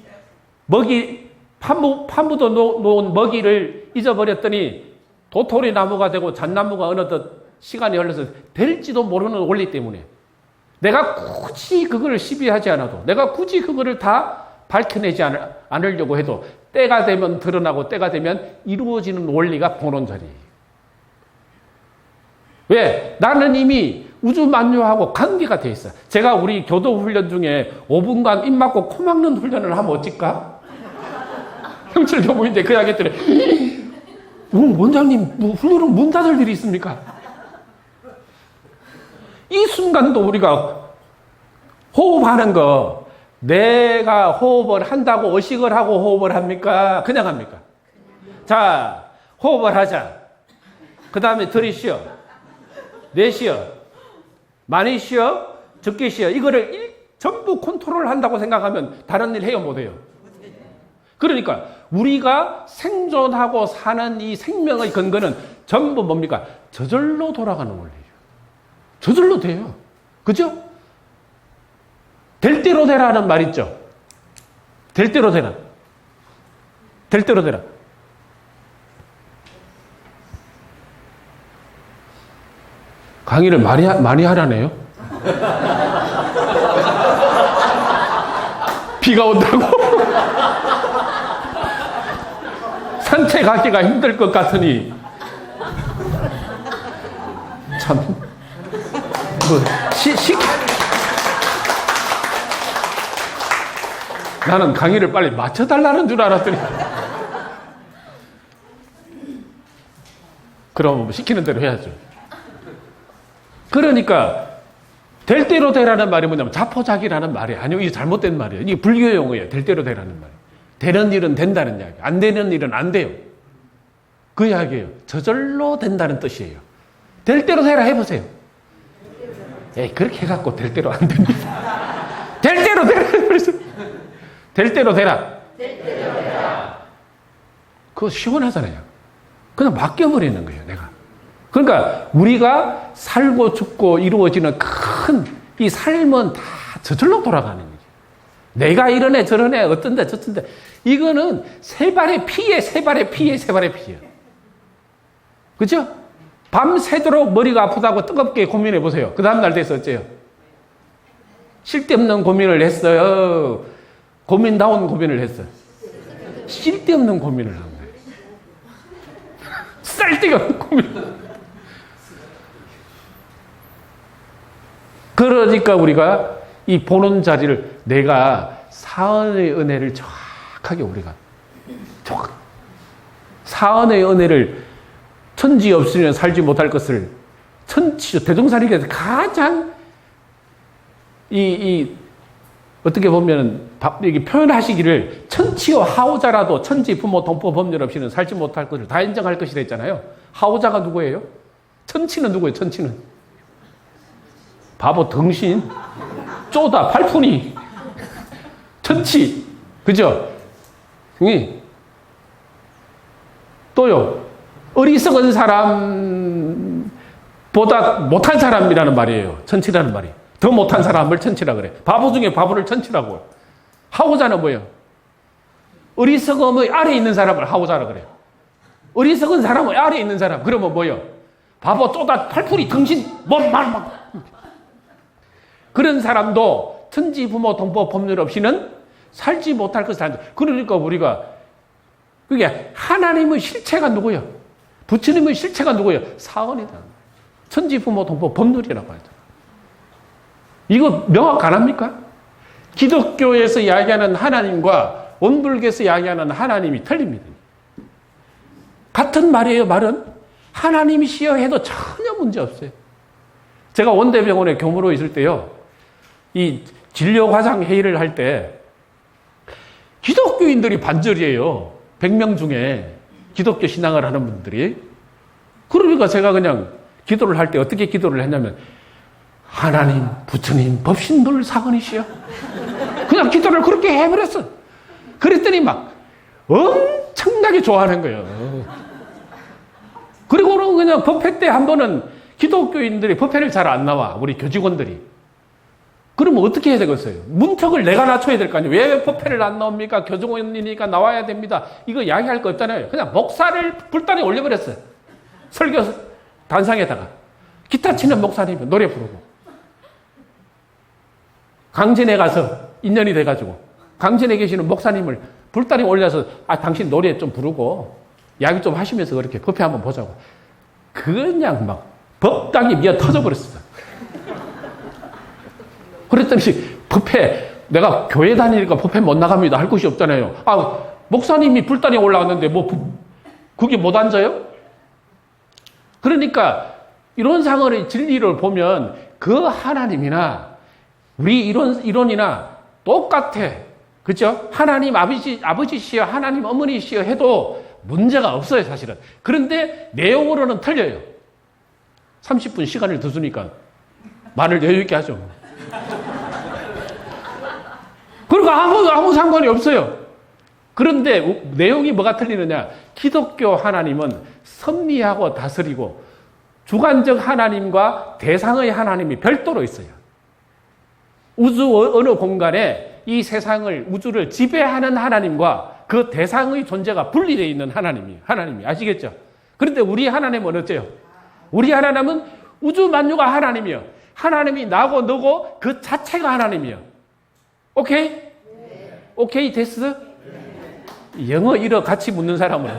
Speaker 1: 먹이, 파묻어 놓은 먹이를 잊어버렸더니 도토리 나무가 되고 잣나무가 어느덧 시간이 흘러서 될지도 모르는 원리 때문에 내가 굳이 그거를 시비하지 않아도, 내가 굳이 그거를 다 밝혀내지 않으려고 해도 때가 되면 드러나고 때가 되면 이루어지는 원리가 본원자리예요. 왜? 나는 이미 우주만유하고 관계가 돼 있어요. 제가 우리 교도 훈련 중에 5분간 입 막고 코 막는 훈련을 하면 어쩔까? 형철 교무인데 그 이야기했더니 원장님 훈련을 문 닫을 일이 있습니까? 이 순간도 우리가 호흡하는 거, 내가 호흡을 한다고 의식을 하고 호흡을 합니까? 그냥 합니까? 자, 호흡을 하자. 그 다음에 들이쉬어. 내쉬어. 많이 쉬어. 적게 쉬어. 이거를 전부 컨트롤 한다고 생각하면 다른 일 해요, 못 해요? 그러니까 우리가 생존하고 사는 이 생명의 근거는 전부 뭡니까? 저절로 돌아가는 원리예요. 저절로 돼요. 그죠? 될 대로 되라는 말 있죠? 될 대로 되라. 될 대로 되라. 강의를 많이 하라네요. 비가 온다고. 산책하기가 힘들 것 같으니 참 나는 강의를 빨리 맞춰달라는 줄 알았더니 그럼 시키는 대로 해야죠. 그러니까 될 대로 되라는 말이 뭐냐면 자포자기라는 말이 아니요. 이게 잘못된 말이에요. 이게 불교 용어예요. 될 대로 되라는 말. 되는 일은 된다는 이야기. 안 되는 일은 안 돼요. 그 이야기예요. 저절로 된다는 뜻이에요. 될 대로 되라 해보세요. 에이, 그렇게 해갖고 될 대로 안 됩니다. 될 대로 되라. 될 대로 되라. 그거 시원하잖아요. 그냥 맡겨버리는 거예요, 내가. 그러니까 우리가 살고 죽고 이루어지는 큰 이 삶은 다 저절로 돌아가는 거죠. 내가 이러네 저러네 어떤데 저떤데 이거는 세 발의 피에 세 발의 피에 세 발의 피예요. 그렇죠? 밤새도록 머리가 아프다고 뜨겁게 고민해 보세요. 그 다음 날 돼서 어째요? 쓸데없는 고민을 했어요. 고민다운 고민을 했어요. 쓸데없는 고민을 한 거예요. 쓸데없는 고민. 그러니까 우리가 이 보는 자리를 내가 사언의 은혜를 정확하게 우리가 사언의 은혜를 천지 없으면 살지 못할 것을 천지 대종사리에서 가장 어떻게 보면 이게 표현하시기를 천치요 하오자라도 천지 부모 동포 법률 없이는 살지 못할 것을 다 인정할 것이라 했잖아요. 하오자가 누구예요? 천치는 누구예요? 천치는 바보 등신 쪼다 팔푼이 천치 그죠? 또요 어리석은 사람보다 못한 사람이라는 말이에요. 천치라는 말이 더 못한 사람을 천치라 그래. 바보 중에 바보를 천치라고. 하오자는 뭐예요? 어리석음의 아래에 있는 사람을 하오자라 그래요. 어리석은 사람의 아래에 있는 사람 그러면 뭐예요? 바보 쪼다 팔풀이 등신 뭔말 그런 사람도 천지 부모 동포 법률 없이는 살지 못할 것을 알죠. 그러니까 우리가 그게 하나님의 실체가 누구예요? 부처님의 실체가 누구예요? 사언이다. 천지 부모 동포 법률이라고 하죠. 이거 명확 안 합니까? 기독교에서 이야기하는 하나님과 원불교에서 이야기하는 하나님이 틀립니다. 같은 말이에요. 말은 하나님이시여 해도 전혀 문제 없어요. 제가 원대병원에 교무로 있을 때요. 이 진료과장 회의를 할 때 기독교인들이 반절이에요. 100명 중에 기독교 신앙을 하는 분들이. 그러니까 제가 그냥 기도를 할 때 어떻게 기도를 했냐면 하나님, 부처님, 법신불 사건이시여. 그냥 기도를 그렇게 해버렸어. 그랬더니 막 엄청나게 좋아하는 거예요. 그리고는 그냥 법회 때 한 번은 기독교인들이 법회를 잘 안 나와. 우리 교직원들이. 그러면 어떻게 해야 되겠어요? 문턱을 내가 낮춰야 될 거 아니에요. 왜 법회를 안 나옵니까? 교직원이니까 나와야 됩니다. 이거 이야기할 거 없잖아요. 그냥 목사를 불단에 올려버렸어요. 설교 단상에다가. 기타 치는 목사님이 노래 부르고. 강진에 가서 인연이 돼가지고 강진에 계시는 목사님을 불단에 올려서 당신 노래 좀 부르고 이야기 좀 하시면서 그렇게 법회 한번 보자고. 그냥 막 법당이 미어 터져버렸어. 그랬더니 법회 내가 교회 다니니까 법회 못 나갑니다. 할 것이 없잖아요. 목사님이 불단에 올라갔는데 그게 못 앉아요? 그러니까 이런 상황의 진리를 보면 그 하나님이나 우리 이론이나 똑같아. 그죠? 하나님 아버지시여 하나님 어머니시여 해도 문제가 없어요, 사실은. 그런데 내용으로는 틀려요. 30분 시간을 더 주니까 말을 여유 있게 하죠. 그리고 아무 상관이 없어요. 그런데 내용이 뭐가 틀리느냐? 기독교 하나님은 섭리하고 다스리고 주관적 하나님과 대상의 하나님이 별도로 있어요. 우주 어느 공간에 이 세상을 우주를 지배하는 하나님과 그 대상의 존재가 분리되어 있는 하나님이 아시겠죠? 그런데 우리 하나님은 어때요? 우리 하나님은 우주 만유가 하나님이요. 하나님이 나고 너고 그 자체가 하나님이요. 오케이? 네. 오케이 됐어? 네. 영어 잃어 같이 묻는 사람은.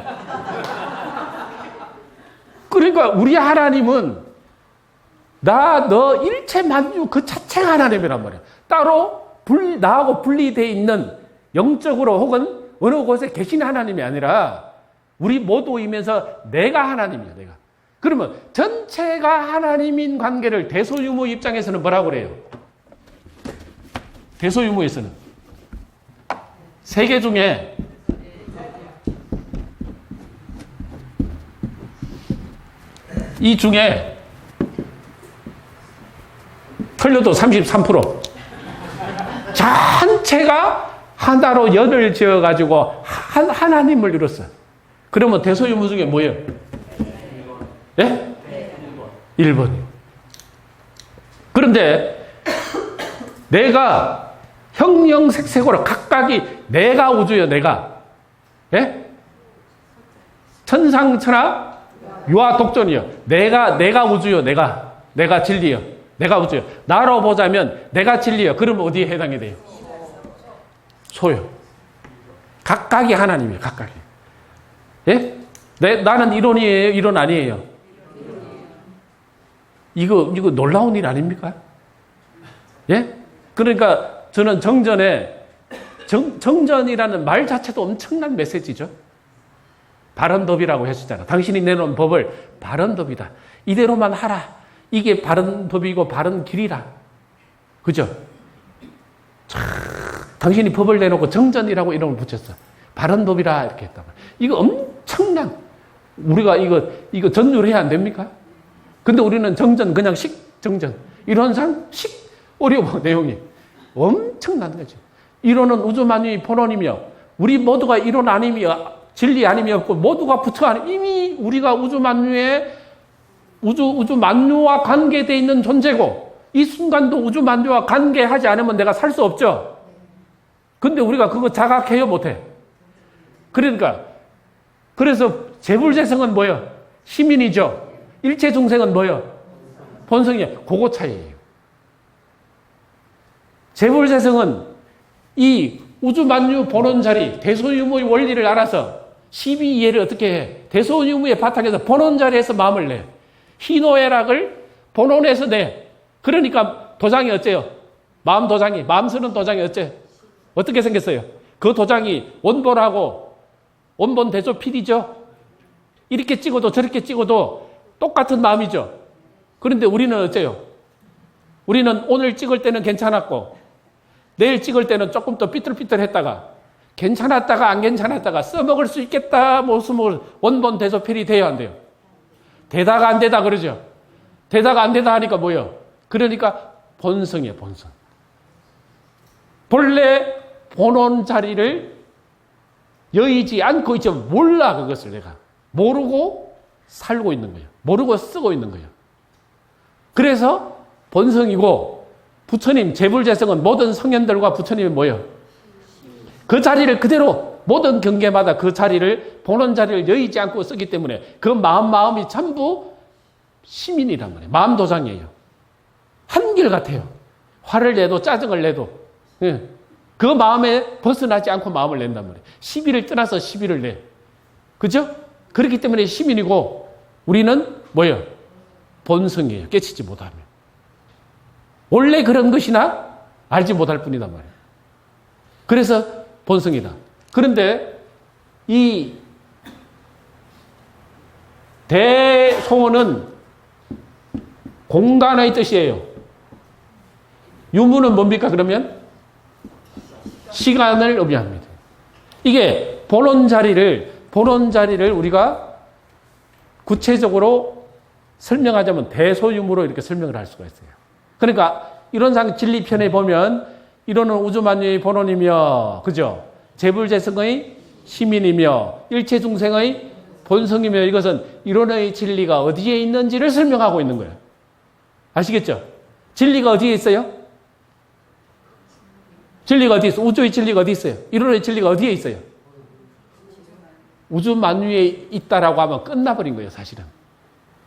Speaker 1: 그러니까 우리 하나님은 너 일체 만유 그 자체가 하나님이란 말이야. 따로 나하고 분리되어 있는 영적으로 혹은 어느 곳에 계신 하나님이 아니라 우리 모두이면서 내가 하나님이야. 내가. 그러면 전체가 하나님인 관계를 대소유무 입장에서는 뭐라고 그래요? 대소유무에서는 세 개 중에 이 중에 틀려도 33% 전체가 하나로 연을 지어가지고 하나님을 이뤘어요. 그러면 대소유무 중에 뭐예요? 예? 1번이요. 그런데 내가 형형색색으로 각각이 내가 우주요, 내가. 예? 천상천하 유아 독존이요. 내가 우주요, 내가 진리요. 내가 우주요. 나로 보자면 내가 진리요. 그러면 어디에 해당이 돼요? 소요. 각각이 하나님이에요, 각각이. 예? 나는 이론이에요, 이론 아니에요? 이거 놀라운 일 아닙니까? 예? 그러니까 저는 정전이라는 말 자체도 엄청난 메시지죠. 바른법이라고 했었잖아. 당신이 내놓은 법을 바른법이다. 이대로만 하라. 이게 바른법이고 바른 길이라. 그죠? 당신이 법을 내놓고 정전이라고 이름을 붙였어. 바른법이라 이렇게 했단 말이야. 이거 엄청난, 우리가 이거 전율해야 안 됩니까? 근데 우리는 정전, 그냥 정전. 이론상 어려워, 내용이. 엄청난 거죠. 이론은 우주만유의 본원이며, 우리 모두가 이론 아니며, 진리 아님이 없고, 모두가 부처 아니, 이미 우리가 우주만유와 관계되어 있는 존재고, 이 순간도 우주만유와 관계하지 않으면 내가 살 수 없죠. 근데 우리가 그거 자각해요, 못해? 그래서 재불재성은 뭐예요? 시민이죠. 일체 중생은 뭐예요? 본성이에요. 그거 차이예요. 재불재성은 이 우주만유 본원 자리, 대소유무의 원리를 알아서 12이해를 어떻게 해? 대소유무의 바탕에서 본원 자리에서 마음을 내. 희노애락을 본원에서 내. 그러니까 도장이 어째요? 마음 쓰는 도장이 어째? 어떻게 생겼어요? 그 도장이 원본하고 원본 대조 필이죠? 이렇게 찍어도 저렇게 찍어도 똑같은 마음이죠. 그런데 우리는 어째요? 우리는 오늘 찍을 때는 괜찮았고 내일 찍을 때는 조금 더 삐뚤삐뚤했다가 괜찮았다가 안 괜찮았다가 써먹을 수 있겠다 못 써먹을 원본 대조필이 돼야 안 돼요. 되다가 안 되다 그러죠. 되다가 안 되다 하니까 뭐예요? 그러니까 본성이에요, 본성. 본래 본원 자리를 여의지 않고 있죠. 몰라, 그것을 내가. 모르고 살고 있는 거예요. 모르고 쓰고 있는 거예요. 그래서 본성이고 부처님, 재불재성은 모든 성현들과 부처님이 뭐예요? 그 자리를 그대로 모든 경계마다 그 자리를, 본원 자리를 여의지 않고 쓰기 때문에 그 마음이 전부 시민이란 말이에요. 마음 도장이에요. 한결같아요. 화를 내도 짜증을 내도. 예. 그 마음에 벗어나지 않고 마음을 낸단 말이에요. 시비를 떠나서 시비를 내. 그죠? 그렇기 때문에 시민이고 우리는 뭐예요? 본성이에요. 깨치지 못하면. 원래 그런 것이나 알지 못할 뿐이단 말이에요. 그래서 본성이다. 그런데 이 대소는 공간의 뜻이에요. 유무는 뭡니까 그러면? 시간을 의미합니다. 이게 본원 자리를 우리가 구체적으로 설명하자면 대소유무로 이렇게 설명을 할 수가 있어요. 그러니까 이론상 진리편에 보면 이론은 우주만유의 본원이며, 그죠? 재불재성의 시민이며, 일체중생의 본성이며, 이것은 이론의 진리가 어디에 있는지를 설명하고 있는 거예요. 아시겠죠? 진리가 어디에 있어요? 진리가 어디 있어요? 우주의 진리가 어디 있어요? 이론의 진리가 어디에 있어요? 우주 만유에 있다라고 하면 끝나버린 거예요, 사실은.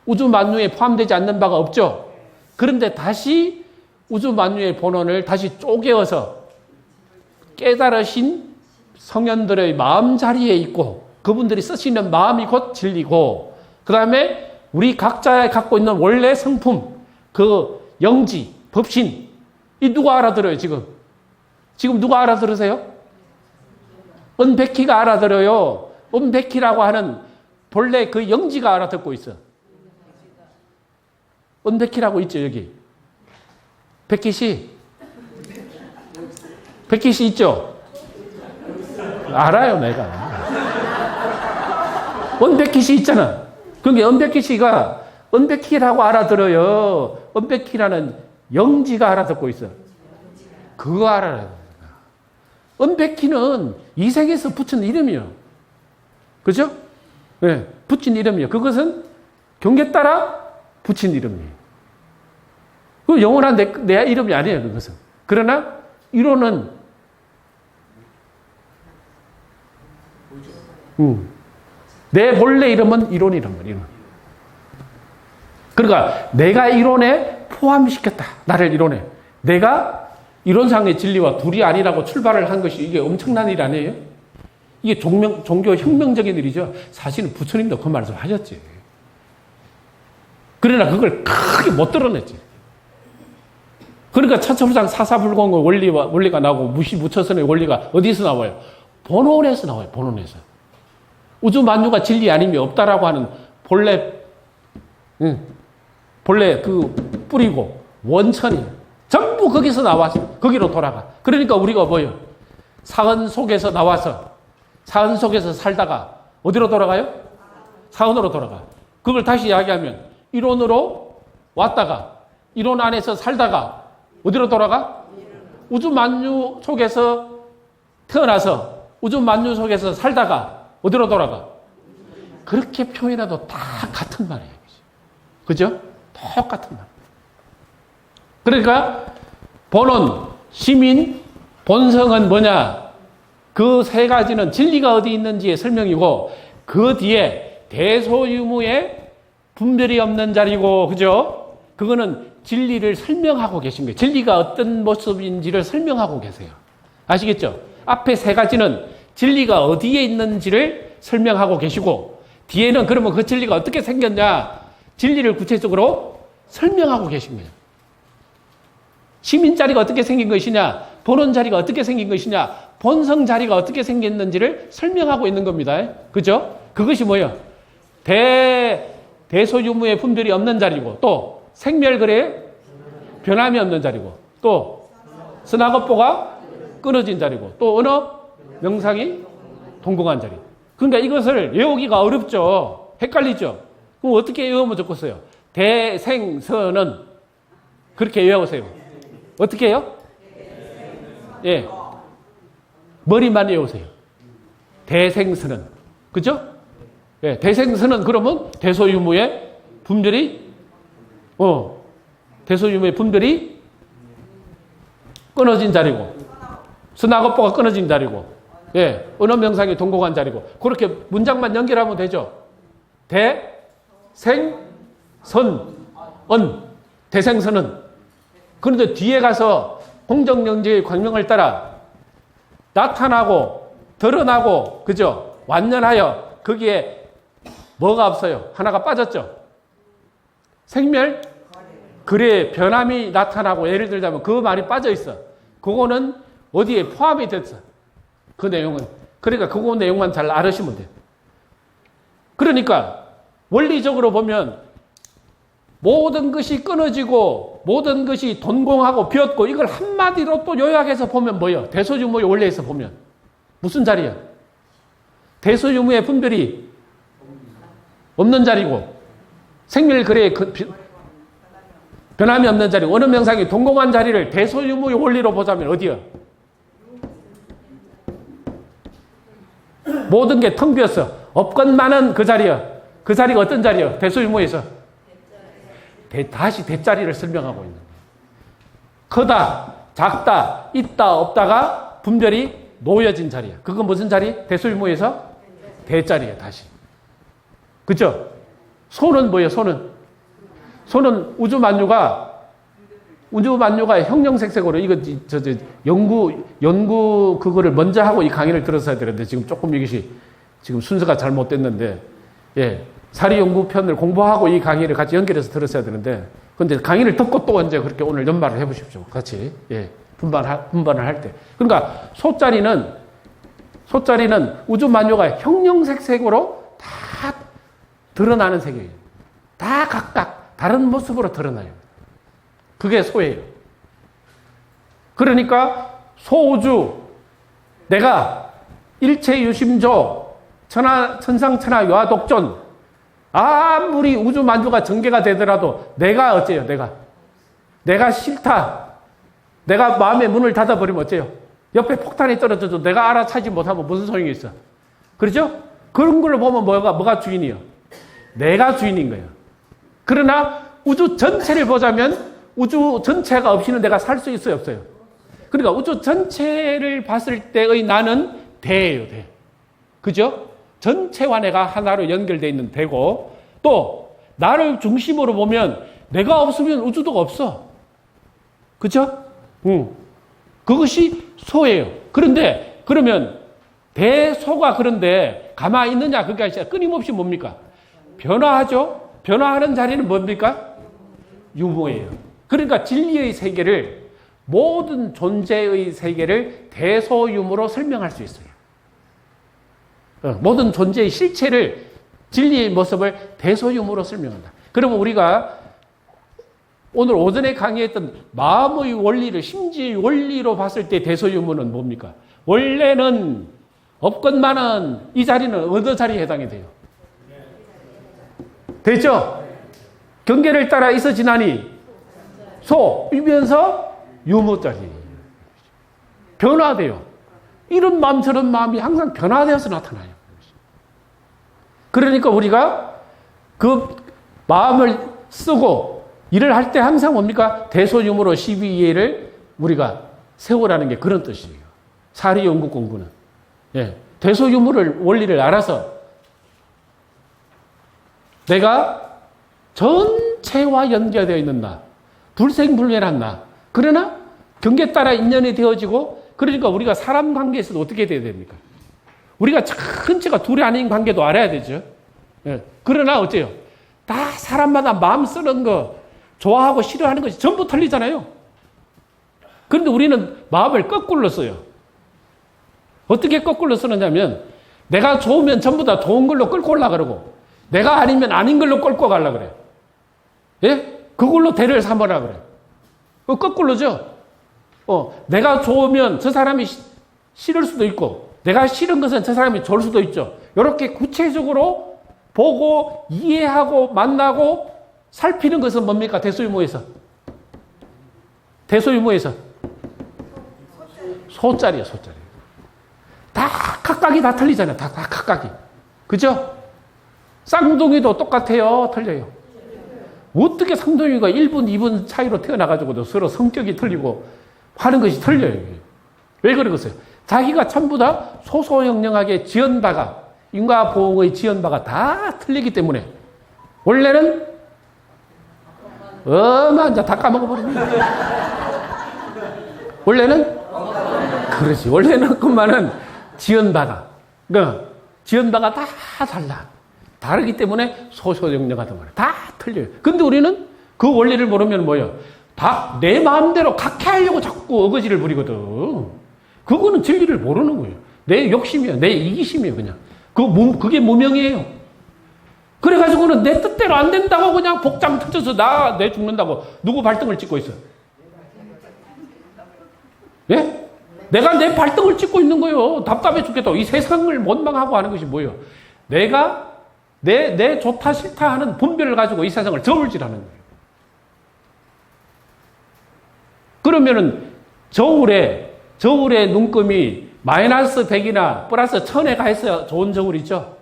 Speaker 1: 우주 만유에 포함되지 않는 바가 없죠. 그런데 다시 우주 만유의 본원을 다시 쪼개어서 깨달으신 성현들의 마음 자리에 있고 그분들이 쓰시는 마음이 곧 진리고, 그 다음에 우리 각자 갖고 있는 원래 성품, 그 영지, 법신, 이 누가 알아들어요, 지금? 지금 누가 알아들으세요? 은백희가 알아들어요. 은백희라고 하는 본래 그 영지가 알아듣고 있어. 은백희라고 있죠, 여기. 백희씨. 백희씨 있죠? 알아요, 내가. 은백희씨 있잖아. 그러니까 은백희씨가 은백희라고 알아들어요. 은백희라는 영지가 알아듣고 있어. 그거 알아요. 은백희는 이색에서 붙인 이름이요. 그죠? 네, 붙인 이름이요. 그것은 경계 따라 붙인 이름이에요. 그 영원한 내 이름이 아니에요, 그것은. 그러나 이론은 내 본래 이름은 이론이란 말이에요. 그러니까 내가 이론에 포함시켰다. 나를 이론에. 내가 이론상의 진리와 둘이 아니라고 출발을 한 것이 이게 엄청난 일 아니에요? 이게 종교 혁명적인 일이죠. 사실은 부처님도 그 말씀 하셨지. 그러나 그걸 크게 못 드러냈지. 그러니까 차차부장 사사불공의 원리가 나오고 무시무처선의 원리가 어디서 나와요? 본원에서 나와요. 본원에서. 우주 만유가 진리 아님이 없다라고 하는 본래 그 뿌리고 원천이 전부 거기서 나와서 거기로 돌아가. 그러니까 우리가 뭐예요? 사은 속에서 나와서 사은 속에서 살다가 어디로 돌아가요? 사은으로 돌아가. 그걸 다시 이야기하면 이론으로 왔다가 이론 안에서 살다가 어디로 돌아가? 우주 만유 속에서 태어나서 우주 만유 속에서 살다가 어디로 돌아가? 그렇게 표현해도 다 같은 말이에요. 그죠? 똑같은 말. 그러니까 본원, 시민, 본성은 뭐냐? 그 세 가지는 진리가 어디 있는지의 설명이고 그 뒤에 대소유무의 분별이 없는 자리고, 그죠? 그거는 진리를 설명하고 계신 거예요. 진리가 어떤 모습인지를 설명하고 계세요. 아시겠죠? 앞에 세 가지는 진리가 어디에 있는지를 설명하고 계시고 뒤에는 그러면 그 진리가 어떻게 생겼냐? 진리를 구체적으로 설명하고 계신 거예요. 시민 자리가 어떻게 생긴 것이냐? 본원 자리가 어떻게 생긴 것이냐? 본성 자리가 어떻게 생겼는지를 설명하고 있는 겁니다. 그죠? 그것이 뭐예요? 대소유무의 분별이 없는 자리고 또 생멸거래에 변함이 없는 자리고 또 선악업보가 끊어진 자리고 또 언어 명상이 동공한 자리. 그러니까 이것을 외우기가 어렵죠. 헷갈리죠. 그럼 어떻게 외우면 좋겠어요? 대생선은 그렇게 외우세요. 어떻게 해요? 예. 머리만 외우세요. 대생선은. 그죠? 예. 대생선은 그러면 대소유무의 분별이 대소유무의 분별이 끊어진 자리고 선악업보가 끊어진 자리고 예. 언어 명상이 동공한 자리고 그렇게 문장만 연결하면 되죠. 대생선은 대생선은 그런데 뒤에 가서 공정영지의 광명을 따라 나타나고 드러나고 그죠? 완연하여 거기에 뭐가 없어요? 하나가 빠졌죠? 생멸? 그래 변함이 나타나고 예를 들자면 그 말이 빠져 있어. 그거는 어디에 포함이 됐어. 그 내용은. 그러니까 그거 내용만 잘 알으시면 돼요. 그러니까 원리적으로 보면 모든 것이 끊어지고 모든 것이 돈공하고 비었고 이걸 한마디로 또 요약해서 보면 뭐예요? 대소유무의 원리에서 보면 무슨 자리야? 대소유무의 분별이 없는 자리고 생멸거래의 변함이 없는 자리고 언어 명상이 동공한 자리를 대소유무의 원리로 보자면 어디야? 모든 게 텅 비었어. 없건만은 그 자리야. 그 자리가 어떤 자리야? 대소유무에서 다시 대자리를 설명하고 있는 거예요. 크다, 작다, 있다, 없다가 분별이 놓여진 자리야. 그건 무슨 자리? 대소유무에서 대자리야, 다시. 그죠? 소는 뭐예요, 소는? 소는 우주만유가 형형색색으로, 이거, 연구 그거를 먼저 하고 이 강의를 들었어야 되는데, 지금 조금 이것이, 지금 순서가 잘못됐는데, 예. 사리연구편을 공부하고 이 강의를 같이 연결해서 들었어야 되는데, 근데 강의를 듣고 또 언제 그렇게 오늘 연말을 해보십시오. 같이. 예. 분반을 할 때. 그러니까 소자리는 우주만유가 형형색색으로 다 드러나는 세계예요. 다 각각 다른 모습으로 드러나요. 그게 소예요. 그러니까 소우주, 내가 일체유심조, 천상천하 요하독존, 아무리 우주만주가 전개가 되더라도 내가 어째요? 내가 싫다. 내가 마음의 문을 닫아버리면 어째요? 옆에 폭탄이 떨어져도 내가 알아차지 못하면 무슨 소용이 있어? 그렇죠? 그런 걸로 보면 뭐가 주인이요? 내가 주인인 거예요. 그러나 우주 전체를 보자면 우주 전체가 없이는 내가 살 수 있어요? 없어요? 그러니까 우주 전체를 봤을 때의 나는 대예요, 대. 그죠? 전체와 내가 하나로 연결되어 있는 대고, 또 나를 중심으로 보면 내가 없으면 우주도 없어. 그죠? 그것이 소예요. 그런데 그러면 대소가 그런데 가만히 있느냐? 그게 아니라 끊임없이 뭡니까? 변화하죠? 변화하는 자리는 뭡니까? 유무예요. 그러니까 진리의 세계를, 모든 존재의 세계를 대소유무로 설명할 수 있어요. 모든 존재의 실체를, 진리의 모습을 대소유무로 설명한다. 그러면 우리가 오늘 오전에 강의했던 마음의 원리를, 심지의 원리로 봤을 때 대소유무는 뭡니까? 원래는 없건만은 이 자리는 어느 자리에 해당이 돼요? 됐죠? 경계를 따라 있어지나니 소이면서 유무자리. 변화돼요. 이런 마음 저런 마음이 항상 변화되어서 나타나요. 그러니까 우리가 그 마음을 쓰고 일을 할 때 항상 뭡니까? 대소유무로 12예를 우리가 세우라는 게 그런 뜻이에요. 사리연구 공부는. 예. 대소유무를, 원리를 알아서 내가 전체와 연결되어 있는 나, 불생불멸한 나, 그러나 경계에 따라 인연이 되어지고, 그러니까 우리가 사람 관계에서도 어떻게 돼야 됩니까? 우리가 전체가 둘이 아닌 관계도 알아야 되죠. 예. 그러나 어째요? 다 사람마다 마음 쓰는 거, 좋아하고 싫어하는 것이 전부 틀리잖아요. 그런데 우리는 마음을 거꾸로 써요. 어떻게 거꾸로 쓰느냐면, 내가 좋으면 전부 다 좋은 걸로 끌고 올라 그러고, 내가 아니면 아닌 걸로 끌고 가려 그래요. 예? 그걸로 대를 삼으라 그래요. 거꾸로죠. 내가 좋으면 저 사람이 싫을 수도 있고, 내가 싫은 것은 저 사람이 좋을 수도 있죠. 이렇게 구체적으로 보고 이해하고 만나고 살피는 것은 뭡니까? 대소유무에서. 대소유무에서. 소자리야, 소자리. 다 각각이 다 틀리잖아요. 다 각각이. 그죠? 쌍둥이도 똑같아요? 틀려요? 어떻게 쌍둥이가 1분, 2분 차이로 태어나가지고도 서로 성격이 틀리고 하는 것이 틀려요. 왜 그러겠어요? 자기가 전부 다 소소영령하게 지연바가, 인과보응의 지연바가 다 틀리기 때문에 원래는 이제 다 까먹어버립니다. 원래는? 그렇지. 원래는 그만은 지연바가. 그러니까 지연바가 다 달라. 다르기 때문에 소소영령하단 말이에요. 다 틀려요. 근데 우리는 그 원리를 모르면 뭐예요? 다 내 마음대로 각해하려고 자꾸 어거지를 부리거든. 그거는 진리를 모르는 거예요. 내 욕심이에요. 내 이기심이에요, 그냥. 그게 무명이에요. 그래가지고는 내 뜻대로 안 된다고 그냥 복장 터져서 내 죽는다고 누구 발등을 찍고 있어요? 예? 내가 내 발등을 찍고 있는 거예요. 답답해 죽겠다. 이 세상을 원망하고 하는 것이 뭐예요? 내가 내 좋다 싫다 하는 분별을 가지고 이 세상을 저울질하는 거예요. 그러면은 저울에 눈금이 마이너스 100이나 플러스 1000에 가 있어야 좋은 저울 있죠?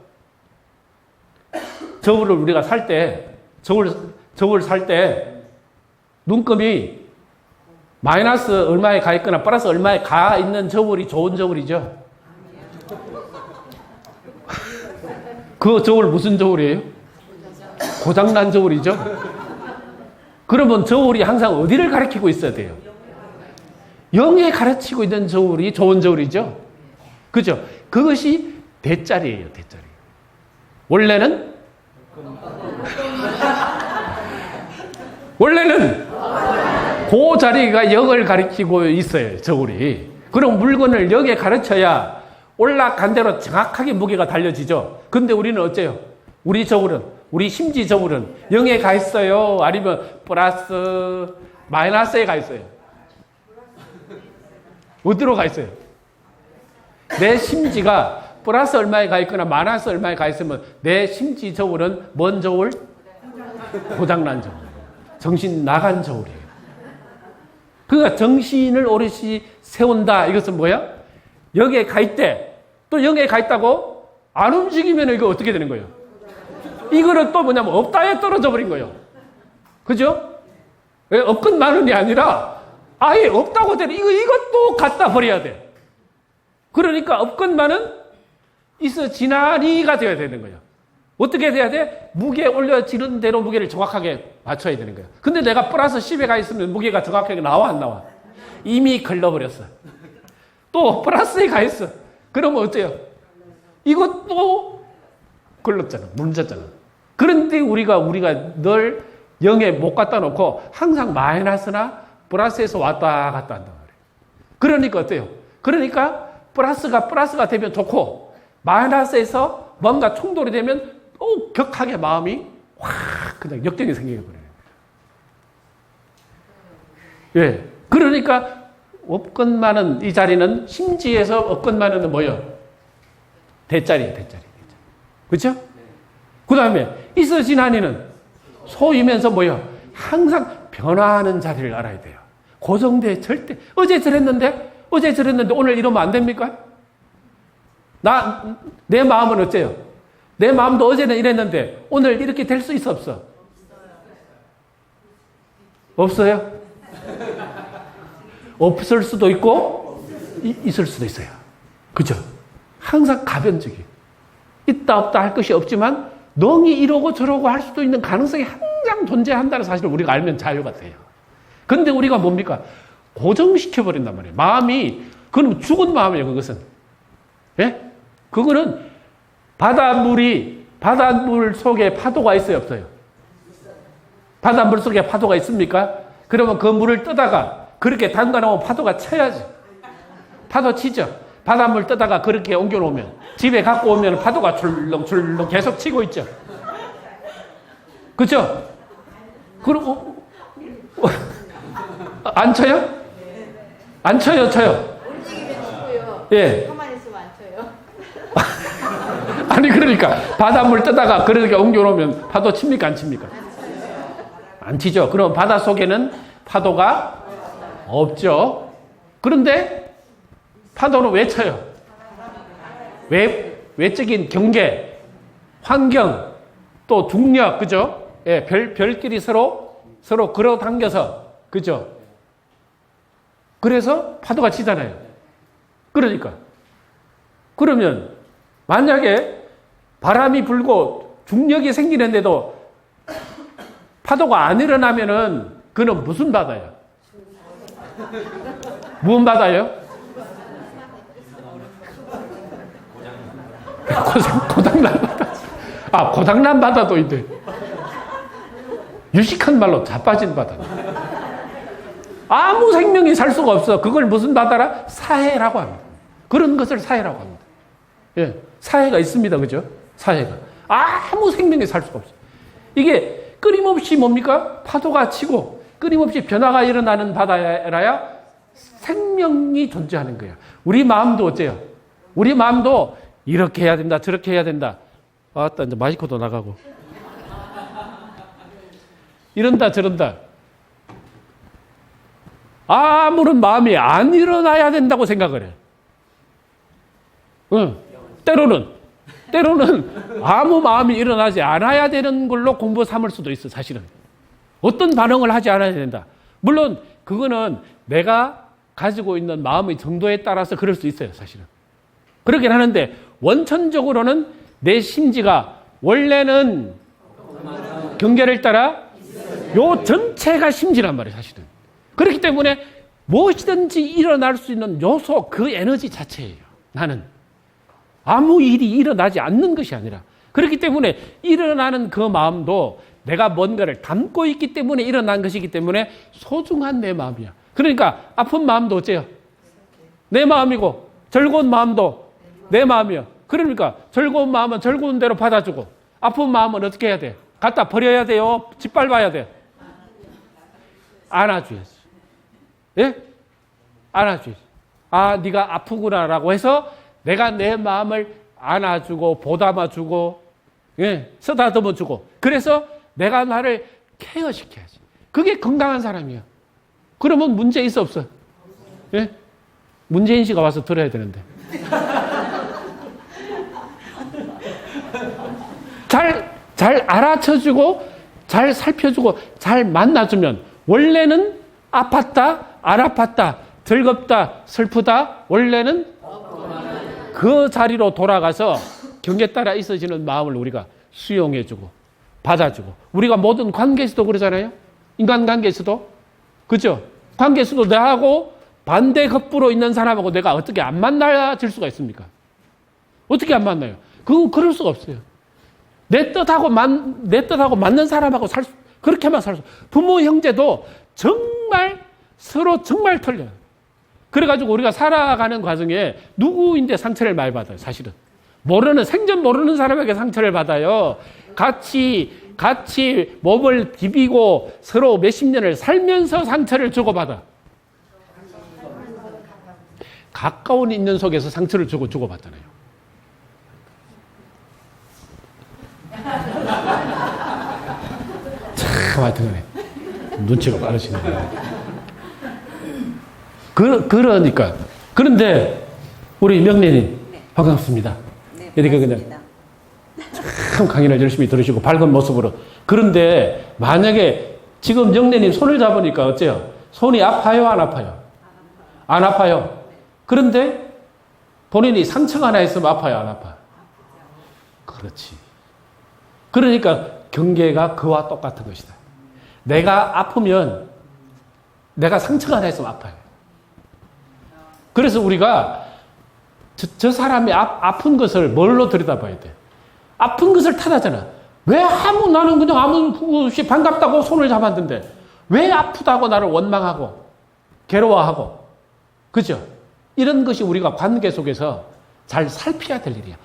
Speaker 1: 저울을 우리가 살 때, 저울 살 때 눈금이 마이너스 얼마에 가 있거나 플러스 얼마에 가 있는 저울이 좋은 저울이죠? 그 저울 무슨 저울이에요? 고장난 저울이죠? 그러면 저울이 항상 어디를 가리키고 있어야 돼요? 0에 가르치고 있는 저울이 좋은 저울이죠? 그죠? 그것이 대짜리예요, 대짜리. 원래는 그 자리가 0을 가리키고 있어요, 저울이. 그럼 물건을 0에 가르쳐야 올라간 대로 정확하게 무게가 달려지죠. 근데 우리는 어째요? 우리 저울은 우리 심지 저울은 0에 가 있어요? 아니면 플러스 마이너스에 가 있어요? 어디로 가 있어요? 내 심지가 플러스 얼마에 가 있거나 마이너스 얼마에 가 있으면 내 심지 저울은 뭔 저울? 고장난 저울. 정신 나간 저울이에요. 그러니까 정신을 오롯이 세운다. 이것은 뭐야? 여기에 가 있대. 또 여기에 가 있다고 안 움직이면 이거 어떻게 되는 거예요? 이거는 또 뭐냐면 없다에 떨어져 버린 거예요. 그죠? 없건 많은이 아니라 아예 없다고 되는 이것도 갖다 버려야 돼. 그러니까 없건 많은 있어 지나니가 되어야 되는 거예요. 어떻게 돼야 돼? 무게 올려지는 대로 무게를 정확하게 맞춰야 되는 거예요. 근데 내가 플러스 10에 가 있으면 무게가 정확하게 나와 안 나와? 이미 걸러버렸어. 또 플러스에 가 있어. 그러면 어때요? 이것도 걸렀잖아. 문제잖아. 그런데 우리가 늘 0에 못 갖다 놓고 항상 마이너스나 플러스에서 왔다 갔다 한단 말이에요. 그러니까 어때요? 그러니까 플러스가 되면 좋고 마이너스에서 뭔가 충돌이 되면 또 격하게 마음이 확 그냥 역전이 생겨버려요. 예. 그러니까 없건 많은 이 자리는 심지에서 없건 많은 뭐예요? 대자리예요, 대자리. 그렇죠? 그 다음에 있어 지나니는 소이면서 뭐예요? 항상 변화하는 자리를 알아야 돼요. 고정돼 절대. 어제 저랬는데 오늘 이러면 안 됩니까? 내 마음은 어째요? 내 마음도 어제는 이랬는데 오늘 이렇게 될 수 있어 없어? 없어요? 없을 수도 있고 있을 수도 있어요. 그죠? 항상 가변적이에요. 있다 없다 할 것이 없지만 넝이 이러고 저러고 할 수도 있는 가능성이 항상 존재한다는 사실을 우리가 알면 자유가 돼요. 그런데 우리가 뭡니까? 고정시켜버린단 말이에요. 마음이 그건 죽은 마음이에요. 그것은. 예? 그거는 바닷물 속에 파도가 있어요? 없어요? 바닷물 속에 파도가 있습니까? 그러면 그 물을 뜨다가 그렇게 담가놓으면 파도가 쳐야지. 파도 치죠. 바닷물 뜨다가 그렇게 옮겨놓으면 집에 갖고 오면 파도가 출렁출렁 계속 치고 있죠. 그죠? 그리고 안 쳐요? 안 쳐요, 쳐요?
Speaker 2: 움직이면 치고요.
Speaker 1: 예.
Speaker 2: 가만히 있으면 안 쳐요.
Speaker 1: 아니 그러니까 바닷물 뜨다가 그렇게 옮겨놓으면 파도 칩니까 안 칩니까? 안 치죠. 그럼 바닷속에는 파도가 없죠. 그런데 파도는 왜 쳐요? 외적인 경계, 환경, 또 중력, 그죠? 예, 별끼리 서로 끌어당겨서, 그죠? 그래서 파도가 치잖아요. 그러니까. 그러면 만약에 바람이 불고 중력이 생기는데도 파도가 안 일어나면은 그는 무슨 바다예요? 무슨 바다예요? 고장난 바다. 아, 고장난 바다도 있대. 유식한 말로 자빠진 바다. 아무 생명이 살 수가 없어. 그걸 무슨 바다라? 사해라고 합니다. 그런 것을 사해라고 합니다. 예, 사해가 있습니다. 그죠? 사해가. 아무 생명이 살 수가 없어. 이게 끊임없이 뭡니까? 파도가 치고 끊임없이 변화가 일어나는 바다라야 생명이 존재하는 거예요. 우리 마음도 어때요? 우리 마음도 이렇게 해야 된다, 저렇게 해야 된다. 아따, 이제 마이크도 나가고. 이런다, 저런다. 아무런 마음이 안 일어나야 된다고 생각을 해. 응. 때로는 아무 마음이 일어나지 않아야 되는 걸로 공부 삼을 수도 있어, 사실은. 어떤 반응을 하지 않아야 된다. 물론, 그거는 내가 가지고 있는 마음의 정도에 따라서 그럴 수 있어요, 사실은. 그러긴 하는데, 원천적으로는 내 심지가 원래는 경계를 따라 요 전체가 심지란 말이에요, 사실은. 그렇기 때문에 무엇이든지 일어날 수 있는 요소, 그 에너지 자체예요, 나는. 아무 일이 일어나지 않는 것이 아니라. 그렇기 때문에 일어나는 그 마음도 내가 뭔가를 담고 있기 때문에 일어난 것이기 때문에 소중한 내 마음이야. 그러니까 아픈 마음도 어째요? 내 마음이고, 즐거운 마음도 내 마음이야. 그러니까 즐거운 마음은 즐거운 대로 받아주고, 아픈 마음은 어떻게 해야 돼? 갖다 버려야 돼요? 짓밟아야 돼? 안아줘야지. 예? 안아줘야지. 아, 네가 아프구나라고 해서 내가 내 마음을 안아주고 보담아주고 예, 쓰다듬어주고 그래서 내가 나를 케어시켜야지. 그게 건강한 사람이야. 그러면 문제 있어 없어? 예? 문재인 씨가 와서 들어야 되는데. 잘 알아쳐주고 잘 살펴주고 잘 만나주면 원래는 아팠다 안 아팠다 즐겁다 슬프다 원래는 그 자리로 돌아가서 경계 따라 있어지는 마음을 우리가 수용해주고 받아주고 우리가 모든 관계에서도 그러잖아요. 인간관계에서도 그죠? 관계에서도 나하고 반대 급부로 있는 사람하고 내가 어떻게 안 만나질 수가 있습니까? 어떻게 안 만나요? 그럴 수가 없어요. 내 뜻하고 맞는 사람하고 그렇게만 살 수. 부모 형제도 정말 서로 정말 틀려요. 그래가지고 우리가 살아가는 과정에 누구인데 상처를 많이 받아요, 사실은. 생전 모르는 사람에게 상처를 받아요. 같이 몸을 비비고 서로 몇십 년을 살면서 상처를 주고받아. 가까운 인연 속에서 상처를 주고받잖아요. 참, 하여튼 간에. 눈치가 빠르시네. 그러니까. 그런데, 우리 명래님, 네. 반갑습니다.
Speaker 3: 네,
Speaker 1: 이렇게 그냥 참 강의를 열심히 들으시고 밝은 모습으로. 그런데, 만약에 지금 명래님 손을 잡으니까 어째요? 손이 아파요, 안 아파요? 안 아파요. 그런데, 본인이 상처가 하나 있으면 아파요, 안 아파요? 그렇지. 그러니까 경계가 그와 똑같은 것이다. 내가 아프면 내가 상처가 하나 있으면 아파요. 그래서 우리가 저 사람이 아픈 것을 뭘로 들여다봐야 돼? 아픈 것을 탓하잖아. 나는 그냥 아무 없이 반갑다고 손을 잡았는데 왜 아프다고 나를 원망하고 괴로워하고 그죠? 이런 것이 우리가 관계 속에서 잘 살펴야 될 일이야.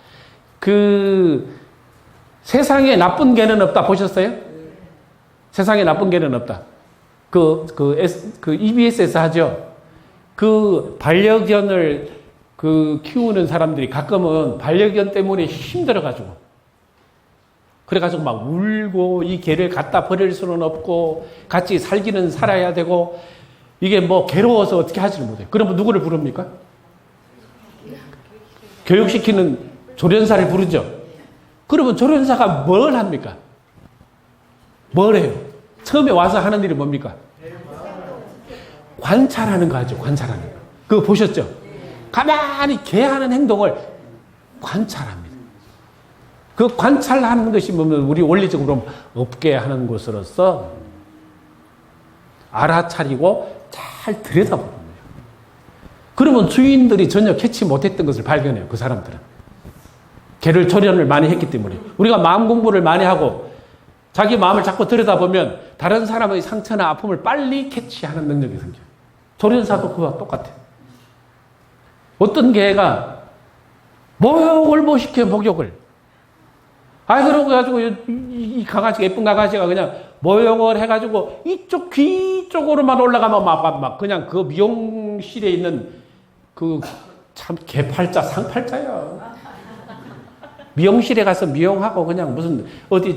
Speaker 1: 세상에 나쁜 개는 없다 보셨어요? 세상에 나쁜 개는 없다. EBS에서 하죠. 반려견을 키우는 사람들이 가끔은 반려견 때문에 힘들어가지고. 그래가지고 막 울고 이 개를 갖다 버릴 수는 없고 같이 살기는 살아야 되고 이게 뭐 괴로워서 어떻게 하지를 못해요. 그러면 누구를 부릅니까? 교육시키는 조련사를 부르죠. 그러면 조련사가 뭘 합니까? 뭘 해요? 처음에 와서 하는 일이 뭡니까? 관찰하는 거 하죠. 관찰하는 거. 그거 보셨죠? 가만히 개 하는 행동을 관찰합니다. 그 관찰하는 것이 뭐면 우리 원리적으로 없게 하는 것으로서 알아차리고 잘 들여다보는 거예요. 그러면 주인들이 전혀 캐치 못했던 것을 발견해요. 그 사람들은. 개를 조련을 많이 했기 때문에. 우리가 마음 공부를 많이 하고 자기 마음을 자꾸 들여다보면 다른 사람의 상처나 아픔을 빨리 캐치하는 능력이 생겨요. 조련사도 그와 똑같아요. 어떤 개가 목욕을 못 시켜요. 목욕을. 그러고 가지고 이 강아지가 예쁜 강아지가 그냥 목욕을 해가지고 이쪽 귀 쪽으로만 올라가면 막 그냥 그 미용실에 있는 참 개팔자 상팔자야. 미용실에 가서 미용하고 그냥 무슨 어디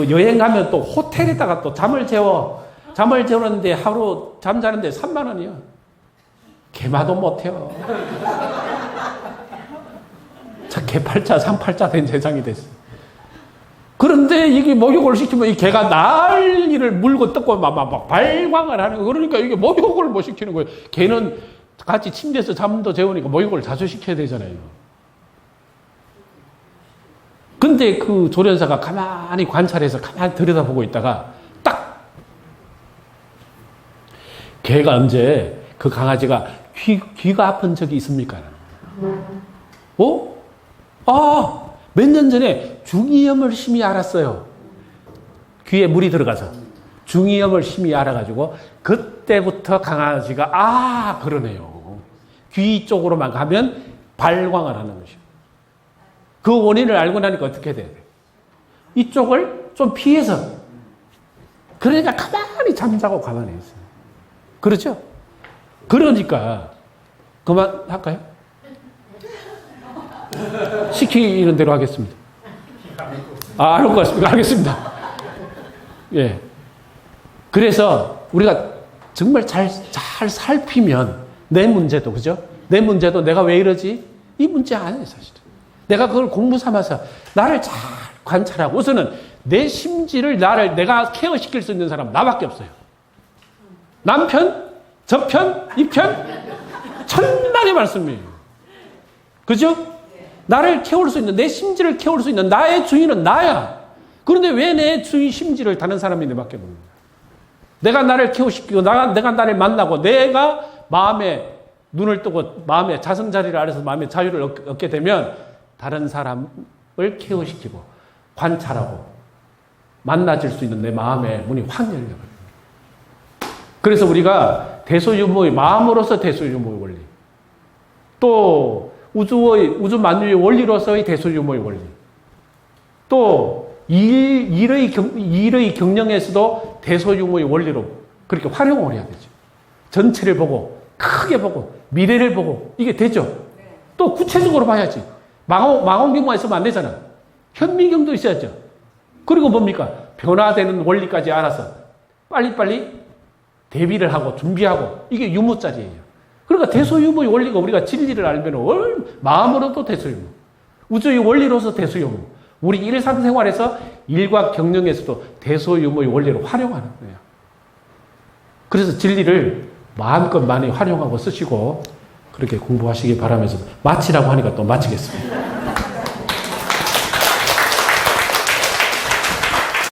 Speaker 1: 여행 가면 또 호텔에다가 또 잠을 재우는데 하루 잠자는데 3만 원이요. 개마도 못해요. 자, 개팔자, 상팔자 된 세상이 됐어. 그런데 이게 목욕을 시키면 이 개가 난리를 물고 뜯고 막 발광을 하는 거. 그러니까 이게 목욕을 못 시키는 거예요. 개는 같이 침대에서 잠도 재우니까 목욕을 자주 시켜야 되잖아요. 근데 그 조련사가 가만히 관찰해서 가만히 들여다보고 있다가 딱 걔가 언제 그 강아지가 귀가 아픈 적이 있습니까? 몇 년 전에 중이염을 심히 알았어요. 귀에 물이 들어가서 중이염을 심히 알아가지고 그때부터 강아지가 그러네요. 귀 쪽으로만 가면 발광을 하는 것이요. 그 원인을 알고 나니까 어떻게 돼야 돼? 이쪽을 좀 피해서. 그러니까 가만히 잠자고 가만히 있어요. 그렇죠? 그러니까 그만할까요? 시키는 대로 하겠습니다. 안 올 것 같습니다. 알겠습니다. 예. 그래서 우리가 정말 잘 살피면 내 문제도, 그죠? 내 문제도 내가 왜 이러지? 이 문제 아니에요, 사실은. 내가 그걸 공부 삼아서 나를 잘 관찰하고 우선은 내 심지를 내가 케어시킬 수 있는 사람은 나밖에 없어요. 남편, 저편, 이편, 천만의 말씀이에요. 그죠? 나를 키울 수 있는, 내 심지를 키울 수 있는 나의 주인은 나야. 그런데 왜 내 주인 심지를 다른 사람이 내밖에 모르는 거야? 내가 나를 키우시키고, 내가 나를 만나고, 내가 마음에 눈을 뜨고, 마음에 자성자리를 알아서 마음의 자유를 얻게 되면 다른 사람을 케어시키고, 관찰하고, 만나질 수 있는 내 마음의 문이 확 열려요. 그래서 우리가 대소유무의, 마음으로서 대소유무의 원리, 또 우주 만유의 원리로서의 대소유무의 원리, 또 일의 경영에서도 대소유무의 원리로 그렇게 활용을 해야 되죠. 전체를 보고, 크게 보고, 미래를 보고, 이게 되죠. 또 구체적으로 봐야지. 망원경만 있으면 안 되잖아. 현미경도 있어야죠. 그리고 뭡니까? 변화되는 원리까지 알아서 빨리빨리 대비를 하고 준비하고, 이게 유무짜리예요. 그러니까 대소유무의 원리가 우리가 진리를 알면 마음으로도 대소유무, 우주의 원리로서 대소유무, 우리 일상생활에서 일과 경영에서도 대소유무의 원리를 활용하는 거예요. 그래서 진리를 마음껏 많이 활용하고 쓰시고 그렇게 공부하시기 바라면서 마치라고 하니까 또 마치겠습니다.